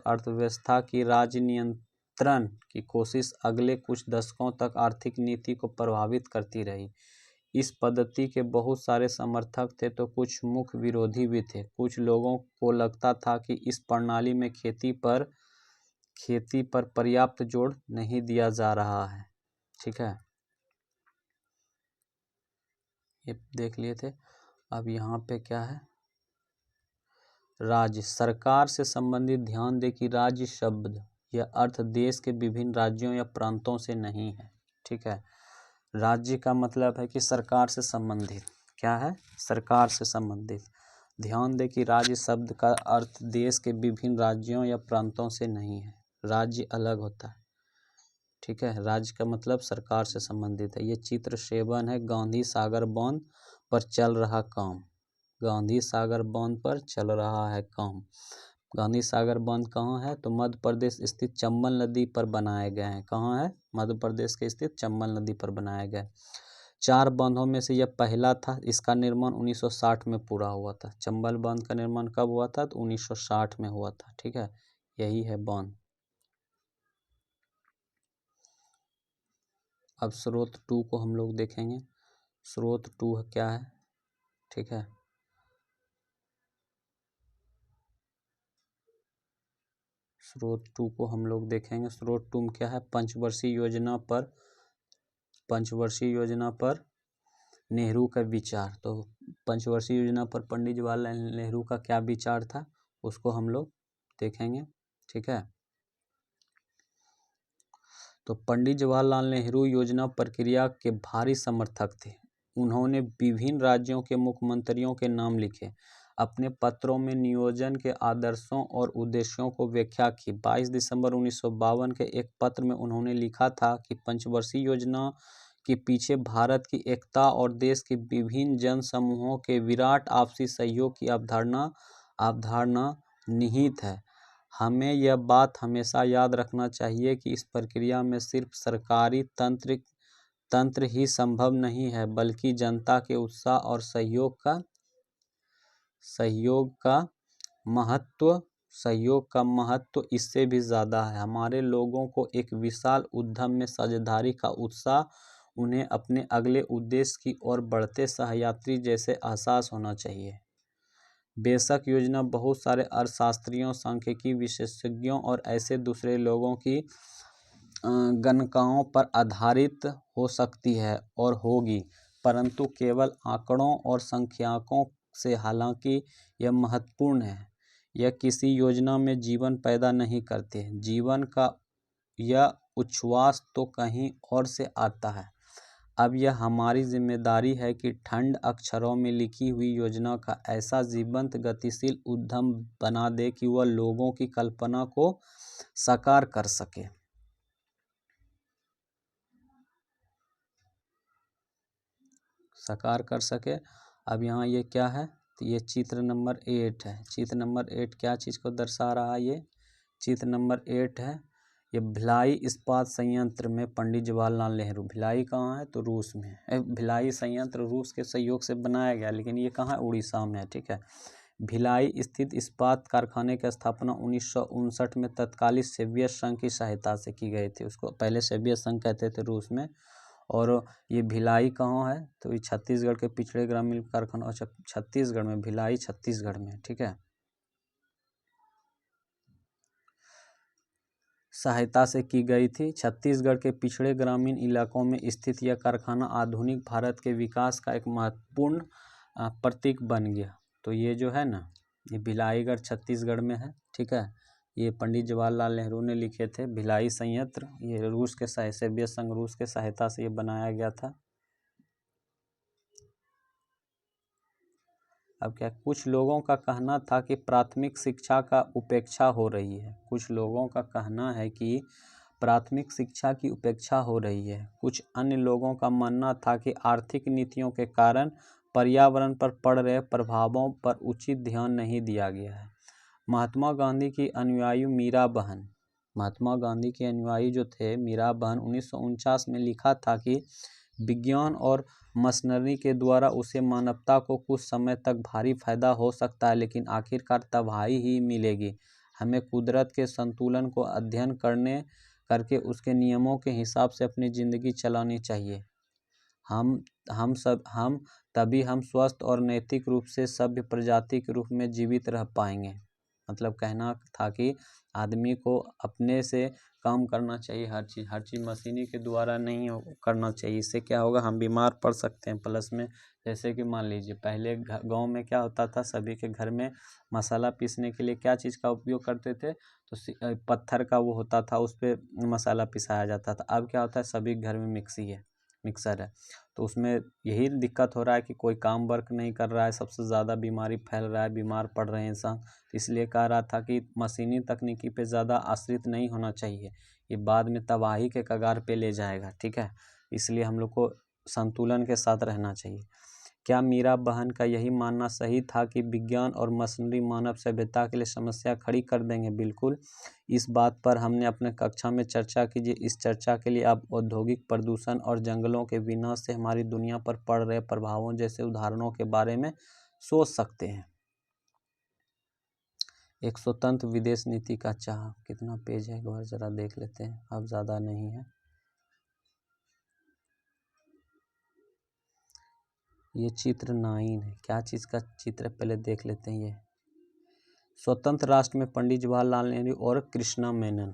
अर्थव्यवस्था की राज्य नियंत्रण की कोशिश अगले कुछ दशकों तक आर्थिक नीति को प्रभावित करती रही। इस पद्धति के बहुत सारे समर्थक थे तो कुछ मुख्य विरोधी भी थे। कुछ लोगों को लगता था कि इस प्रणाली में खेती पर पर्याप्त जोर नहीं दिया जा रहा है। ठीक है, ये देख लिए थे। अब यहाँ पे क्या है, राज्य सरकार से संबंधित। ध्यान दें कि राज्य शब्द या अर्थ देश के विभिन्न राज्यों या प्रांतों से नहीं है। ठीक है, राज्य का मतलब है कि सरकार से संबंधित। क्या है, सरकार से संबंधित। ध्यान दें कि राज्य शब्द का अर्थ देश के विभिन्न राज्यों या प्रांतों से नहीं है, राज्य अलग होता है। ठीक है, राज्य का मतलब सरकार से संबंधित है। ये चित्र 7 है, गांधी सागर बांध पर चल रहा काम। गांधी सागर बांध पर चल रहा है काम। गांधी सागर बांध कहाँ है, तो मध्य प्रदेश स्थित चंबल नदी पर बनाए गए हैं। कहाँ है, मध्य प्रदेश के स्थित चंबल नदी पर बनाए गए। 4 बांधों में से यह पहला था। इसका निर्माण 1960 में पूरा हुआ था। चंबल बांध का निर्माण कब हुआ था, तो 1960 में हुआ था। ठीक है, यही है बांध। अब स्रोत 2 को हम लोग देखेंगे। स्रोत 2 क्या है, ठीक है, स्रोत 2 को हम लोग देखेंगे। स्रोत 2 में क्या है, पंचवर्षीय योजना पर नेहरू का विचार। तो पंचवर्षीय योजना पर पंडित जवाहरलाल नेहरू का क्या विचार था, उसको हम लोग देखेंगे। ठीक है, तो पंडित जवाहरलाल नेहरू योजना प्रक्रिया के भारी समर्थक थे। उन्होंने विभिन्न राज्यों के मुख्यमंत्रियों के नाम लिखे। अपने पत्रों में नियोजन के आदर्शों और उद्देश्यों को व्याख्या की। 22 दिसंबर 1952 के एक पत्र में उन्होंने लिखा था कि पंचवर्षीय योजना के पीछे भारत की एकता और देश के विभिन्न जन समूहों के विराट आपसी सहयोग की अवधारणा निहित है। हमें यह बात हमेशा याद रखना चाहिए कि इस प्रक्रिया में सिर्फ सरकारी तंत्र ही संभव नहीं है, बल्कि जनता के उत्साह और सहयोग का सहयोग का महत्व इससे भी ज़्यादा है। हमारे लोगों को एक विशाल उद्यम में साझेदारी का उत्साह, उन्हें अपने अगले उद्देश्य की ओर बढ़ते सहयात्री जैसे एहसास होना चाहिए। बेशक योजना बहुत सारे अर्थशास्त्रियों, सांख्यिकी विशेषज्ञों और ऐसे दूसरे लोगों की गणनाओं पर आधारित हो सकती है और होगी, परंतु केवल आंकड़ों और संख्याओं से हालांकि यह महत्वपूर्ण है, यह किसी योजना में जीवन पैदा नहीं करते। जीवन का यह उच्छ्वास तो कहीं और से आता है। अब यह हमारी जिम्मेदारी है कि ठंड अक्षरों में लिखी हुई योजना का ऐसा जीवंत गतिशील उद्यम बना दे कि वह लोगों की कल्पना को साकार कर सके। अब यहाँ ये क्या है, तो ये चित्र नंबर 8 है। चित्र नंबर 8 क्या चीज़ को दर्शा रहा है? ये चित्र नंबर 8 है, ये भिलाई इस्पात संयंत्र में पंडित जवाहरलाल नेहरू। भिलाई कहाँ है? तो रूस में। भिलाई संयंत्र रूस के सहयोग से बनाया गया, लेकिन ये कहाँ है? उड़ीसा में है। ठीक है। भिलाई स्थित इस्पात कारखाने की स्थापना 1959 में तत्कालीन सोवियत संघ की सहायता से की गई थी। उसको पहले सोवियत संघ कहते थे रूस में। और ये भिलाई कहाँ है? तो ये छत्तीसगढ़ के पिछड़े ग्रामीण कारखाना, अच्छा छत्तीसगढ़ में, भिलाई छत्तीसगढ़ में। ठीक है, सहायता से की गई थी। छत्तीसगढ़ के पिछड़े ग्रामीण इलाकों में स्थित यह कारखाना आधुनिक भारत के विकास का एक महत्वपूर्ण प्रतीक बन गया। तो ये जो है ना, ये भिलाईगढ़ छत्तीसगढ़ में है। ठीक है, ये पंडित जवाहरलाल नेहरू ने लिखे थे। भिलाई संयंत्र ये रूस के सोवियत संघ रूस के सहायता से ये बनाया गया था। अब क्या, कुछ लोगों का कहना था कि प्राथमिक शिक्षा का उपेक्षा हो रही है। कुछ लोगों का कहना है कि प्राथमिक शिक्षा की उपेक्षा हो रही है। कुछ अन्य लोगों का मानना था कि आर्थिक नीतियों के कारण पर्यावरण पर पड़ रहे प्रभावों पर उचित ध्यान नहीं दिया गया है। महात्मा गांधी की अनुयायी जो थे मीरा बहन 1949 में लिखा था कि विज्ञान और मशीनरी के द्वारा उसे मानवता को कुछ समय तक भारी फायदा हो सकता है, लेकिन आखिरकार तबाही ही मिलेगी। हमें कुदरत के संतुलन को अध्ययन करके उसके नियमों के हिसाब से अपनी ज़िंदगी चलानी चाहिए। तभी हम स्वस्थ और नैतिक रूप से सभ्य प्रजाति के रूप में जीवित रह पाएंगे। मतलब कहना था कि आदमी को अपने से काम करना चाहिए। हर चीज़ मशीनी के द्वारा नहीं करना चाहिए। इससे क्या होगा, हम बीमार पड़ सकते हैं। प्लस में जैसे कि मान लीजिए पहले गांव में क्या होता था, सभी के घर में मसाला पीसने के लिए क्या चीज़ का उपयोग करते थे, तो पत्थर का वो होता था, उस पर मसाला पिसाया जाता था। अब क्या होता है, सभी घर में मिक्सर है। तो उसमें यही दिक्कत हो रहा है कि कोई काम वर्क नहीं कर रहा है, सबसे ज़्यादा बीमारी फैल रहा है, बीमार पड़ रहे हैं इंसान। इसलिए कह रहा था कि मशीनी तकनीकी पे ज़्यादा आश्रित नहीं होना चाहिए, ये बाद में तबाही के कगार पे ले जाएगा। ठीक है, इसलिए हम लोग को संतुलन के साथ रहना चाहिए। क्या मीरा बहन का यही मानना सही था कि विज्ञान और मशीनरी मानव सभ्यता के लिए समस्या खड़ी कर देंगे? बिल्कुल। इस बात पर हमने अपने कक्षा में चर्चा कीजिए। इस चर्चा के लिए आप औद्योगिक प्रदूषण और जंगलों के विनाश से हमारी दुनिया पर पड़ रहे प्रभावों जैसे उदाहरणों के बारे में सोच सकते हैं। एक स्वतंत्र विदेश नीति का चाह, कितना पेज है एक बार जरा देख लेते हैं, अब ज़्यादा नहीं है। ये चित्र 9 है। क्या चीज़ का चित्र, पहले देख लेते हैं। ये स्वतंत्र राष्ट्र में पंडित जवाहरलाल नेहरू और कृष्णा मेनन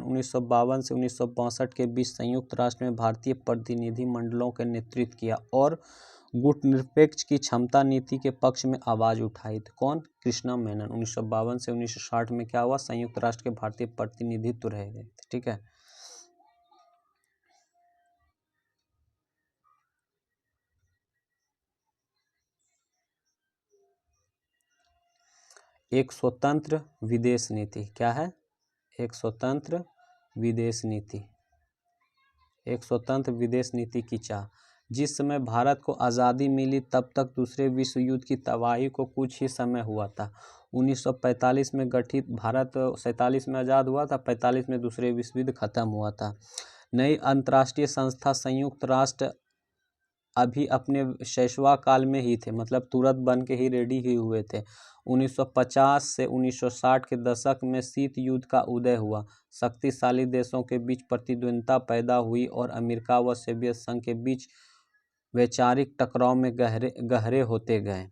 1952 से 1962 के बीच संयुक्त राष्ट्र में भारतीय प्रतिनिधि मंडलों के नेतृत्व किया और गुटनिरपेक्ष की क्षमता नीति के पक्ष में आवाज़ उठाई थी। कौन? कृष्णा मेनन। 1952 से 1960 में क्या हुआ, संयुक्त राष्ट्र के भारतीय प्रतिनिधित्व रह गए थे। ठीक है, एक स्वतंत्र विदेश नीति क्या है? एक स्वतंत्र विदेश नीति की चाह। जिस समय भारत को आज़ादी मिली तब तक दूसरे विश्व युद्ध की तबाही को कुछ ही समय हुआ था। 1945 में गठित भारत 47 में आज़ाद हुआ था, 45 में दूसरे विश्व युद्ध खत्म हुआ था। नई अंतर्राष्ट्रीय संस्था संयुक्त राष्ट्र अभी अपने शैशवा काल में ही थे, मतलब तुरंत बन के ही रेडी ही हुए थे। 1950 से 1960 के दशक में शीत युद्ध का उदय हुआ, शक्तिशाली देशों के बीच प्रतिद्वंद्विता पैदा हुई और अमेरिका व सोवियत संघ के बीच वैचारिक टकराव में गहरे होते गए।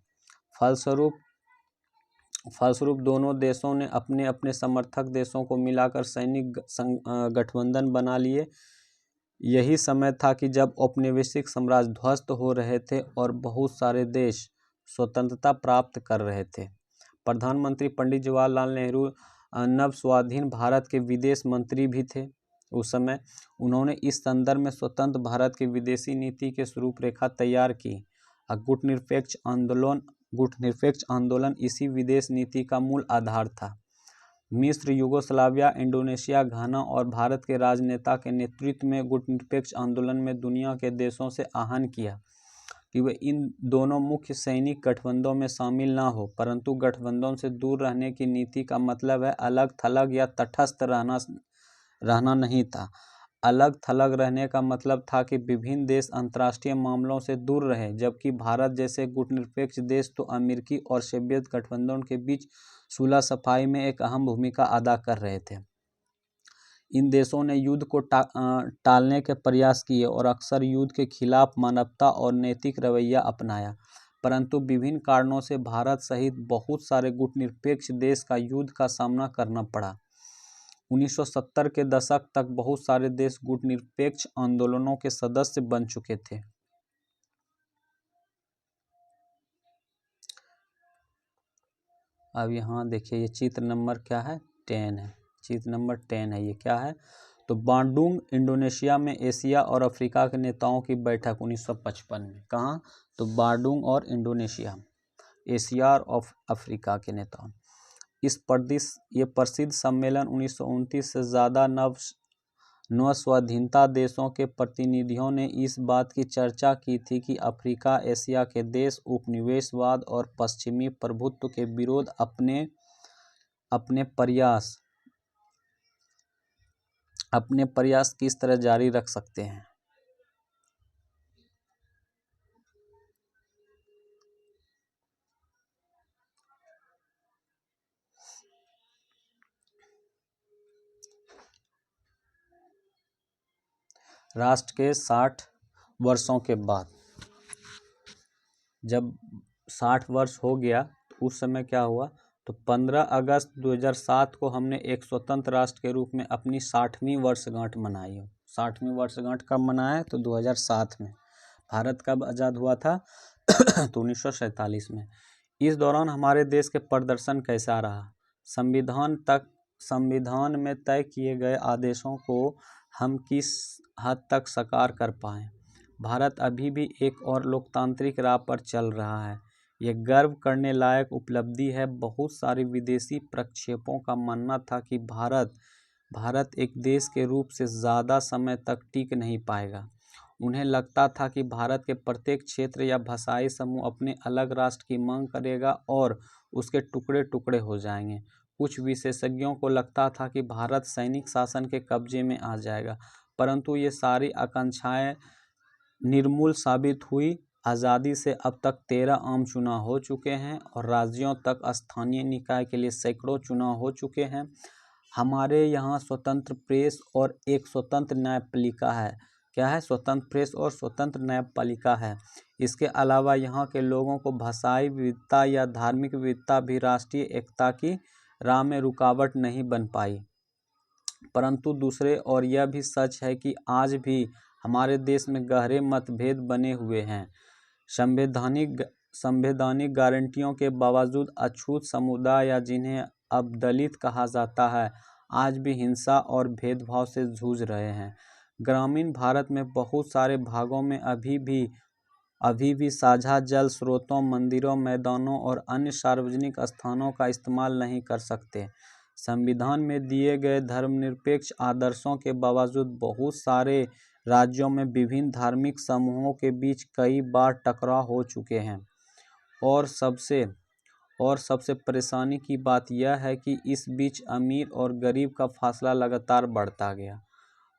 फलस्वरूप दोनों देशों ने अपने अपने समर्थक देशों को मिलाकर सैनिक गठबंधन बना लिए। यही समय था कि जब औपनिवेशिक साम्राज्य ध्वस्त हो रहे थे और बहुत सारे देश स्वतंत्रता प्राप्त कर रहे थे। प्रधानमंत्री पंडित जवाहरलाल नेहरू नव स्वाधीन भारत के विदेश मंत्री भी थे उस समय। उन्होंने इस संदर्भ में स्वतंत्र भारत की विदेशी नीति की रूपरेखा तैयार की। गुटनिरपेक्ष आंदोलन इसी विदेश नीति का मूल आधार था। मिस्र, यूगोस्लाविया, इंडोनेशिया, घाना और भारत के राजनेता के नेतृत्व में गुटनिरपेक्ष आंदोलन में दुनिया के देशों से आह्वान किया कि वे इन दोनों मुख्य सैनिक गठबंधनों में शामिल न हो, परंतु गठबंधन से दूर रहने की नीति का मतलब है अलग थलग या तटस्थ रहना नहीं था। अलग थलग रहने का मतलब था कि विभिन्न देश अंतर्राष्ट्रीय मामलों से दूर रहे, जबकि भारत जैसे गुटनिरपेक्ष देश तो अमेरिकी और सोवियत गठबंधन के बीच सुलह सफाई में एक अहम भूमिका अदा कर रहे थे। इन देशों ने युद्ध को टालने के प्रयास किए और अक्सर युद्ध के खिलाफ मानवता और नैतिक रवैया अपनाया, परंतु विभिन्न कारणों से भारत सहित बहुत सारे गुटनिरपेक्ष देश का युद्ध का सामना करना पड़ा। 1970 के दशक तक बहुत सारे देश गुटनिरपेक्ष आंदोलनों के सदस्य बन चुके थे। अब यहाँ देखिए, ये चित्र नंबर क्या है, 10 है। चित्र नंबर 10 है, ये क्या है, तो बांडुंग इंडोनेशिया में एशिया और अफ्रीका के नेताओं की बैठक 1955 में। कहाँ, तो बांडुंग और इंडोनेशिया, एशिया और अफ्रीका के नेताओं। ये प्रसिद्ध सम्मेलन 1929 से ज़्यादा नव स्वाधीनता देशों के प्रतिनिधियों ने इस बात की चर्चा की थी कि अफ्रीका एशिया के देश उपनिवेशवाद और पश्चिमी प्रभुत्व के विरोध अपने प्रयास किस तरह जारी रख सकते हैं। राष्ट्र के 60 वर्षों के बाद, जब 60 वर्ष हो गया तो उस समय क्या हुआ, तो 15 अगस्त 2007 को हमने एक स्वतंत्र राष्ट्र के रूप में अपनी 60वीं वर्षगांठ मनाई। 60वीं वर्षगांठ कब मनाया, तो 2007 में। भारत कब आज़ाद हुआ था तो 1947 में। इस दौरान हमारे देश के प्रदर्शन कैसा रहा, संविधान में तय किए गए आदेशों को हम किस हद तक साकार कर पाए। भारत अभी भी एक और लोकतांत्रिक राह पर चल रहा है, यह गर्व करने लायक उपलब्धि है। बहुत सारे विदेशी प्रक्षेपों का मानना था कि भारत एक देश के रूप से ज़्यादा समय तक टिक नहीं पाएगा। उन्हें लगता था कि भारत के प्रत्येक क्षेत्र या भाषाई समूह अपने अलग राष्ट्र की मांग करेगा और उसके टुकड़े टुकड़े हो जाएंगे। कुछ विशेषज्ञों को लगता था कि भारत सैनिक शासन के कब्जे में आ जाएगा, परंतु ये सारी आकांक्षाएं निर्मूल साबित हुई। आज़ादी से अब तक 13 आम चुनाव हो चुके हैं और राज्यों तक स्थानीय निकाय के लिए सैकड़ों चुनाव हो चुके हैं। हमारे यहाँ स्वतंत्र प्रेस और एक स्वतंत्र न्यायपालिका है। क्या है, स्वतंत्र प्रेस और स्वतंत्र न्यायपालिका है। इसके अलावा यहाँ के लोगों को भाषाई विविधता या धार्मिक विविधता भी राष्ट्रीय एकता की राह में रुकावट नहीं बन पाई। परंतु दूसरे और यह भी सच है कि आज भी हमारे देश में गहरे मतभेद बने हुए हैं। संवैधानिक गारंटियों के बावजूद अछूत समुदाय या जिन्हें अब दलित कहा जाता है, आज भी हिंसा और भेदभाव से जूझ रहे हैं। ग्रामीण भारत में बहुत सारे भागों में अभी भी साझा जल स्रोतों, मंदिरों, मैदानों और अन्य सार्वजनिक स्थानों का इस्तेमाल नहीं कर सकते। संविधान में दिए गए धर्मनिरपेक्ष आदर्शों के बावजूद बहुत सारे राज्यों में विभिन्न धार्मिक समूहों के बीच कई बार टकराव हो चुके हैं और सबसे परेशानी की बात यह है कि इस बीच अमीर और गरीब का फासला लगातार बढ़ता गया।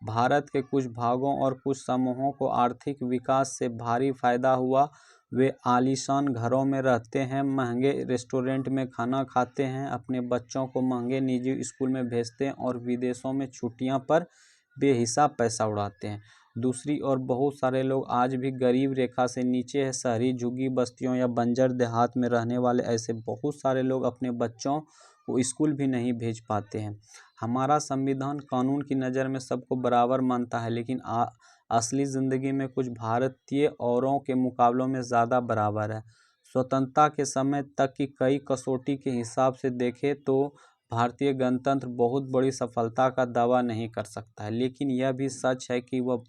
भारत के कुछ भागों और कुछ समूहों को आर्थिक विकास से भारी फायदा हुआ। वे आलीशान घरों में रहते हैं, महंगे रेस्टोरेंट में खाना खाते हैं, अपने बच्चों को महंगे निजी स्कूल में भेजते हैं और विदेशों में छुट्टियां पर बेहिसाब पैसा उड़ाते हैं। दूसरी ओर बहुत सारे लोग आज भी गरीब रेखा से नीचे है। शहरी झुग्गी बस्तियों या बंजर देहात में रहने वाले ऐसे बहुत सारे लोग अपने बच्चों को स्कूल भी नहीं भेज पाते हैं। हमारा संविधान कानून की नज़र में सबको बराबर मानता है, लेकिन असली ज़िंदगी में कुछ भारतीय औरों के मुकाबलों में ज़्यादा बराबर है। स्वतंत्रता के समय तक की कई कसौटी के हिसाब से देखें तो भारतीय गणतंत्र बहुत बड़ी सफलता का दावा नहीं कर सकता है, लेकिन यह भी सच है कि वह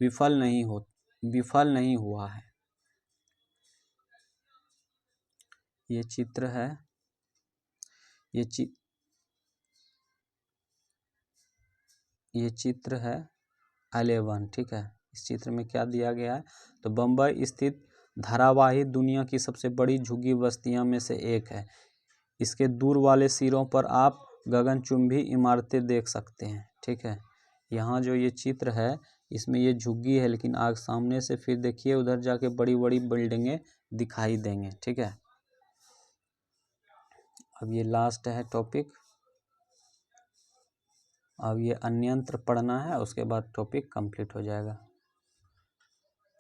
विफल नहीं हुआ है। ये चित्र है, ये चित्र है 11, ठीक है। इस चित्र में क्या दिया गया है, तो बम्बई स्थित धारावाही दुनिया की सबसे बड़ी झुग्गी बस्तियों में से एक है। इसके दूर वाले सिरों पर आप गगनचुंबी इमारतें देख सकते हैं, ठीक है। यहाँ जो ये चित्र है इसमें ये झुग्गी है, लेकिन आग सामने से फिर देखिए उधर जाके बड़ी बड़ी बिल्डिंगें दिखाई देंगे, ठीक है। अब ये लास्ट है टॉपिक, अब ये अन्यंत्र पढ़ना है, उसके बाद टॉपिक कंप्लीट हो जाएगा।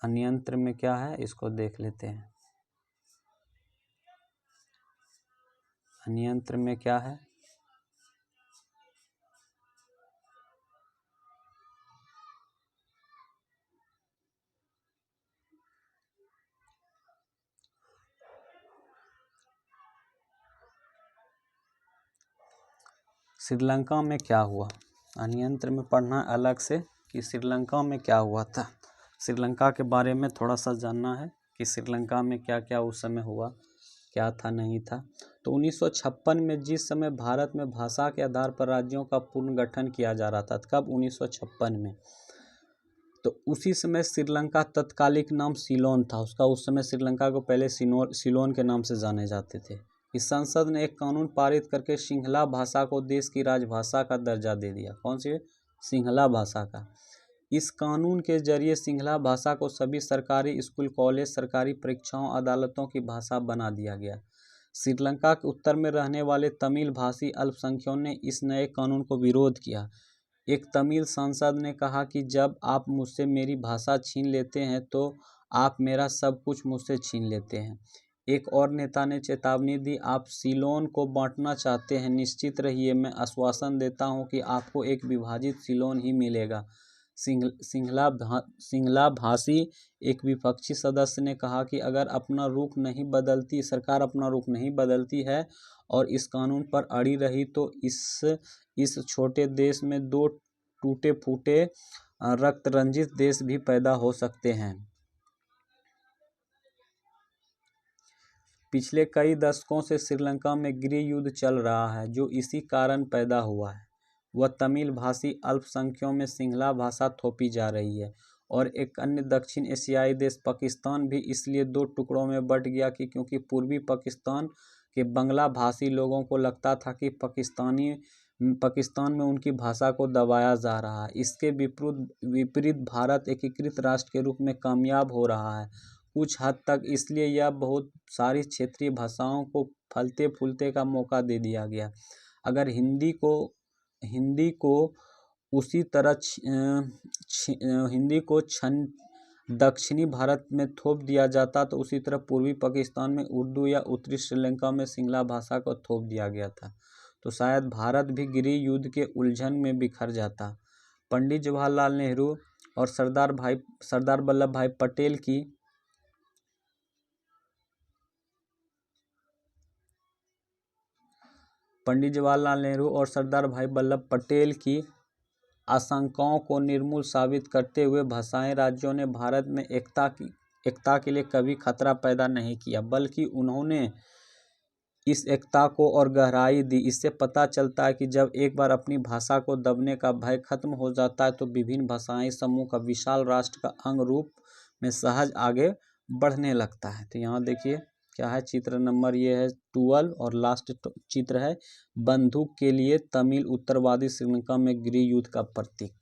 अन्यंत्र में क्या है इसको देख लेते हैं। अन्यंत्र में क्या है, श्रीलंका में क्या हुआ। अन्यंत्र में पढ़ना अलग से कि श्रीलंका में क्या हुआ था। श्रीलंका के बारे में थोड़ा सा जानना है कि श्रीलंका में क्या क्या उस समय हुआ, क्या था नहीं था। तो 1956 में जिस समय भारत में भाषा के आधार पर राज्यों का पुनर्गठन किया जा रहा था, कब 1956 में, तो उसी समय श्रीलंका तत्कालिक नाम सीलोन था उसका। उस समय श्रीलंका को पहले सीलोन के नाम से जाने जाते थे। इस संसद ने एक कानून पारित करके सिंहला भाषा को देश की राजभाषा का दर्जा दे दिया। कौन सी? सिंहला भाषा का। इस कानून के जरिए सिंहला भाषा को सभी सरकारी स्कूल, कॉलेज, सरकारी परीक्षाओं, अदालतों की भाषा बना दिया गया। श्रीलंका के उत्तर में रहने वाले तमिल भाषी अल्पसंख्यकों ने इस नए कानून को विरोध किया। एक तमिल सांसद ने कहा कि जब आप मुझसे मेरी भाषा छीन लेते हैं तो आप मेरा सब कुछ मुझसे छीन लेते हैं। एक और नेता ने चेतावनी दी, आप सीलोन को बांटना चाहते हैं, निश्चित रहिए, मैं आश्वासन देता हूं कि आपको एक विभाजित सीलोन ही मिलेगा। सिंहला भाषी एक विपक्षी सदस्य ने कहा कि अगर सरकार अपना रुख नहीं बदलती है और इस कानून पर अड़ी रही तो इस छोटे देश में दो टूटे फूटे रक्त रंजित देश भी पैदा हो सकते हैं। पिछले कई दशकों से श्रीलंका में गृह युद्ध चल रहा है जो इसी कारण पैदा हुआ है। वह तमिल भाषी अल्पसंख्यकों में सिंहला भाषा थोपी जा रही है और एक अन्य दक्षिण एशियाई देश पाकिस्तान भी इसलिए दो टुकड़ों में बंट गया कि क्योंकि पूर्वी पाकिस्तान के बंगला भाषी लोगों को लगता था कि पाकिस्तान में उनकी भाषा को दबाया जा रहा है। इसके विपरीत भारत एकीकृत राष्ट्र के रूप में कामयाब हो रहा है, कुछ हद तक इसलिए यह बहुत सारी क्षेत्रीय भाषाओं को फलते फूलते का मौका दे दिया गया। अगर हिंदी को उसी तरह दक्षिणी भारत में थोप दिया जाता तो उसी तरह पूर्वी पाकिस्तान में उर्दू या उत्तरी श्रीलंका में सिंहला भाषा को थोप दिया गया था तो शायद भारत भी गृह युद्ध के उलझन में बिखर जाता। पंडित जवाहरलाल नेहरू और सरदार वल्लभ भाई पटेल की आशंकाओं को निर्मूल साबित करते हुए भाषाई राज्यों ने भारत में एकता के लिए कभी खतरा पैदा नहीं किया, बल्कि उन्होंने इस एकता को और गहराई दी। इससे पता चलता है कि जब एक बार अपनी भाषा को दबने का भय खत्म हो जाता है तो विभिन्न भाषाई समूह का विशाल राष्ट्र का अंग रूप में सहज आगे बढ़ने लगता है। तो यहाँ देखिए क्या है चित्र नंबर ये है 12 और लास्ट चित्र है बंदूक के लिए तमिल उत्तरवादी श्रीलंका में गृह युद्ध का प्रतीक।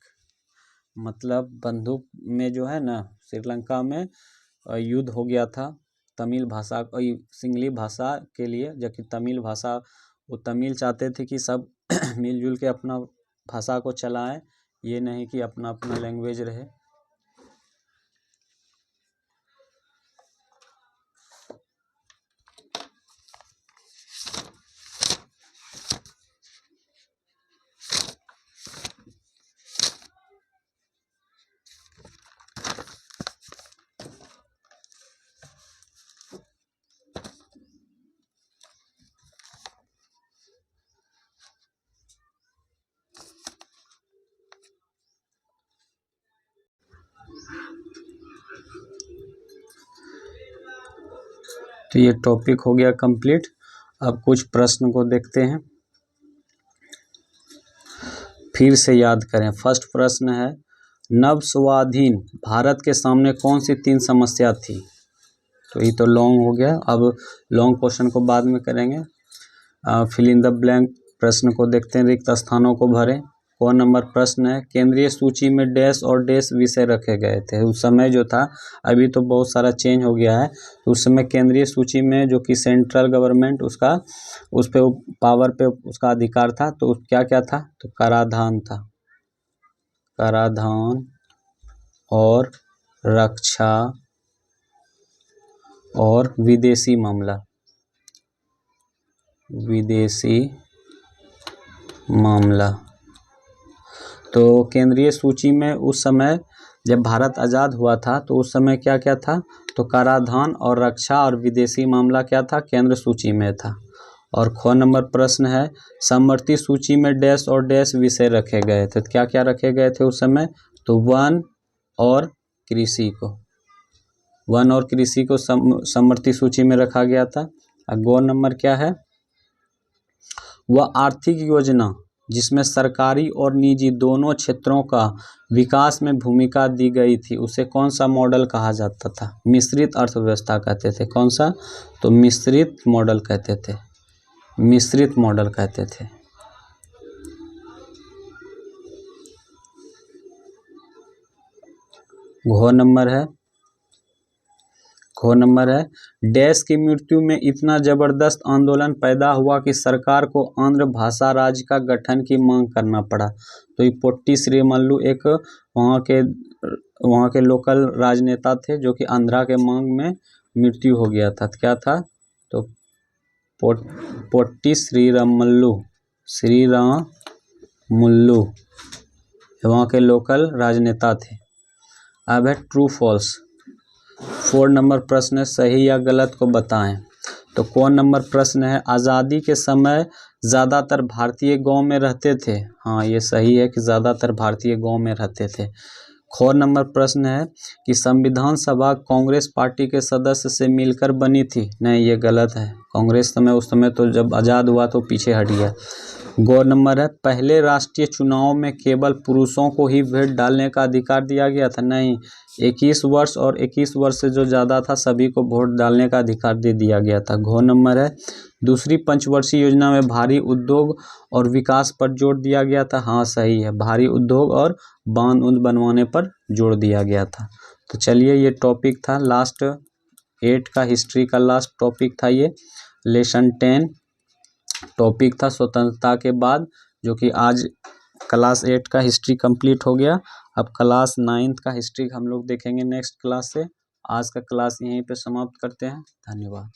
मतलब बंदूक में जो है ना श्रीलंका में युद्ध हो गया था तमिल भाषा सिंगली भाषा के लिए, जबकि तमिल भाषा वो तमिल चाहते थे कि सब मिलजुल के अपना भाषा को चलाएं, ये नहीं कि अपना अपना लैंग्वेज रहे। तो ये टॉपिक हो गया कंप्लीट। अब कुछ प्रश्न को देखते हैं, फिर से याद करें। फर्स्ट प्रश्न है नव स्वाधीन भारत के सामने कौन सी 3 समस्या थी। तो ये तो लॉन्ग हो गया, अब लॉन्ग क्वेश्चन को बाद में करेंगे। फिल इन द ब्लैंक प्रश्न को देखते हैं, रिक्त स्थानों को भरें। कौन नंबर प्रश्न है केंद्रीय सूची में डैश और डैश विषय रखे गए थे। उस समय जो था, अभी तो बहुत सारा चेंज हो गया है, तो उस समय केंद्रीय सूची में जो कि सेंट्रल गवर्नमेंट उसका उस पे पावर पे उसका अधिकार था, तो क्या क्या था, तो कराधान था, कराधान और रक्षा और विदेशी मामला, विदेशी मामला। तो केंद्रीय सूची में उस समय जब भारत आज़ाद हुआ था तो उस समय क्या क्या था, तो कराधान और रक्षा और विदेशी मामला क्या था, केंद्र सूची में था। और ख नंबर प्रश्न है समवर्ती सूची में डैश और डैश विषय रखे गए थे। तो क्या क्या रखे गए थे उस समय, तो वन और कृषि को, वन और कृषि को समवर्ती सूची में रखा गया था। गौ नंबर क्या है, वह आर्थिक योजना जिसमें सरकारी और निजी दोनों क्षेत्रों का विकास में भूमिका दी गई थी उसे कौन सा मॉडल कहा जाता था, मिश्रित अर्थव्यवस्था कहते थे। कौन सा, तो मिश्रित मॉडल कहते थे, मिश्रित मॉडल कहते थे। घ नंबर है डैश की मृत्यु में इतना जबरदस्त आंदोलन पैदा हुआ कि सरकार को आंध्र भाषा राज्य का गठन की मांग करना पड़ा। तो ये पोट्टी श्रीरामुलु एक वहाँ के लोकल राजनेता थे जो कि आंध्रा के मांग में मृत्यु हो गया था। क्या था, तो पोट्टी श्रीरामुलु वहाँ के लोकल राजनेता थे। अब है ट्रू फॉल्स। 4 नंबर प्रश्न है सही या गलत को बताएं। तो कौन नंबर प्रश्न है आज़ादी के समय ज़्यादातर भारतीय गांव में रहते थे। हाँ ये सही है कि ज़्यादातर भारतीय गांव में रहते थे। ख नंबर प्रश्न है कि संविधान सभा कांग्रेस पार्टी के सदस्य से मिलकर बनी थी। नहीं ये गलत है, कांग्रेस उस समय तो जब आज़ाद हुआ तो पीछे हट गया। ग नंबर है पहले राष्ट्रीय चुनाव में केवल पुरुषों को ही वोट डालने का अधिकार दिया गया था। नहीं, 21 वर्ष और 21 वर्ष से जो ज़्यादा था सभी को वोट डालने का अधिकार दे दिया गया था। घ नंबर है दूसरी पंचवर्षीय योजना में भारी उद्योग और विकास पर जोर दिया गया था। हाँ सही है, भारी उद्योग और बांध उंध बनवाने पर जोर दिया गया था। तो चलिए ये टॉपिक था लास्ट 8 का, हिस्ट्री का लास्ट टॉपिक था ये। लेसन 10 टॉपिक था स्वतंत्रता के बाद, जो कि आज क्लास 8 का हिस्ट्री कंप्लीट हो गया। अब क्लास 9 का हिस्ट्री हम लोग देखेंगे नेक्स्ट क्लास से। आज का क्लास यहीं पे समाप्त करते हैं। धन्यवाद।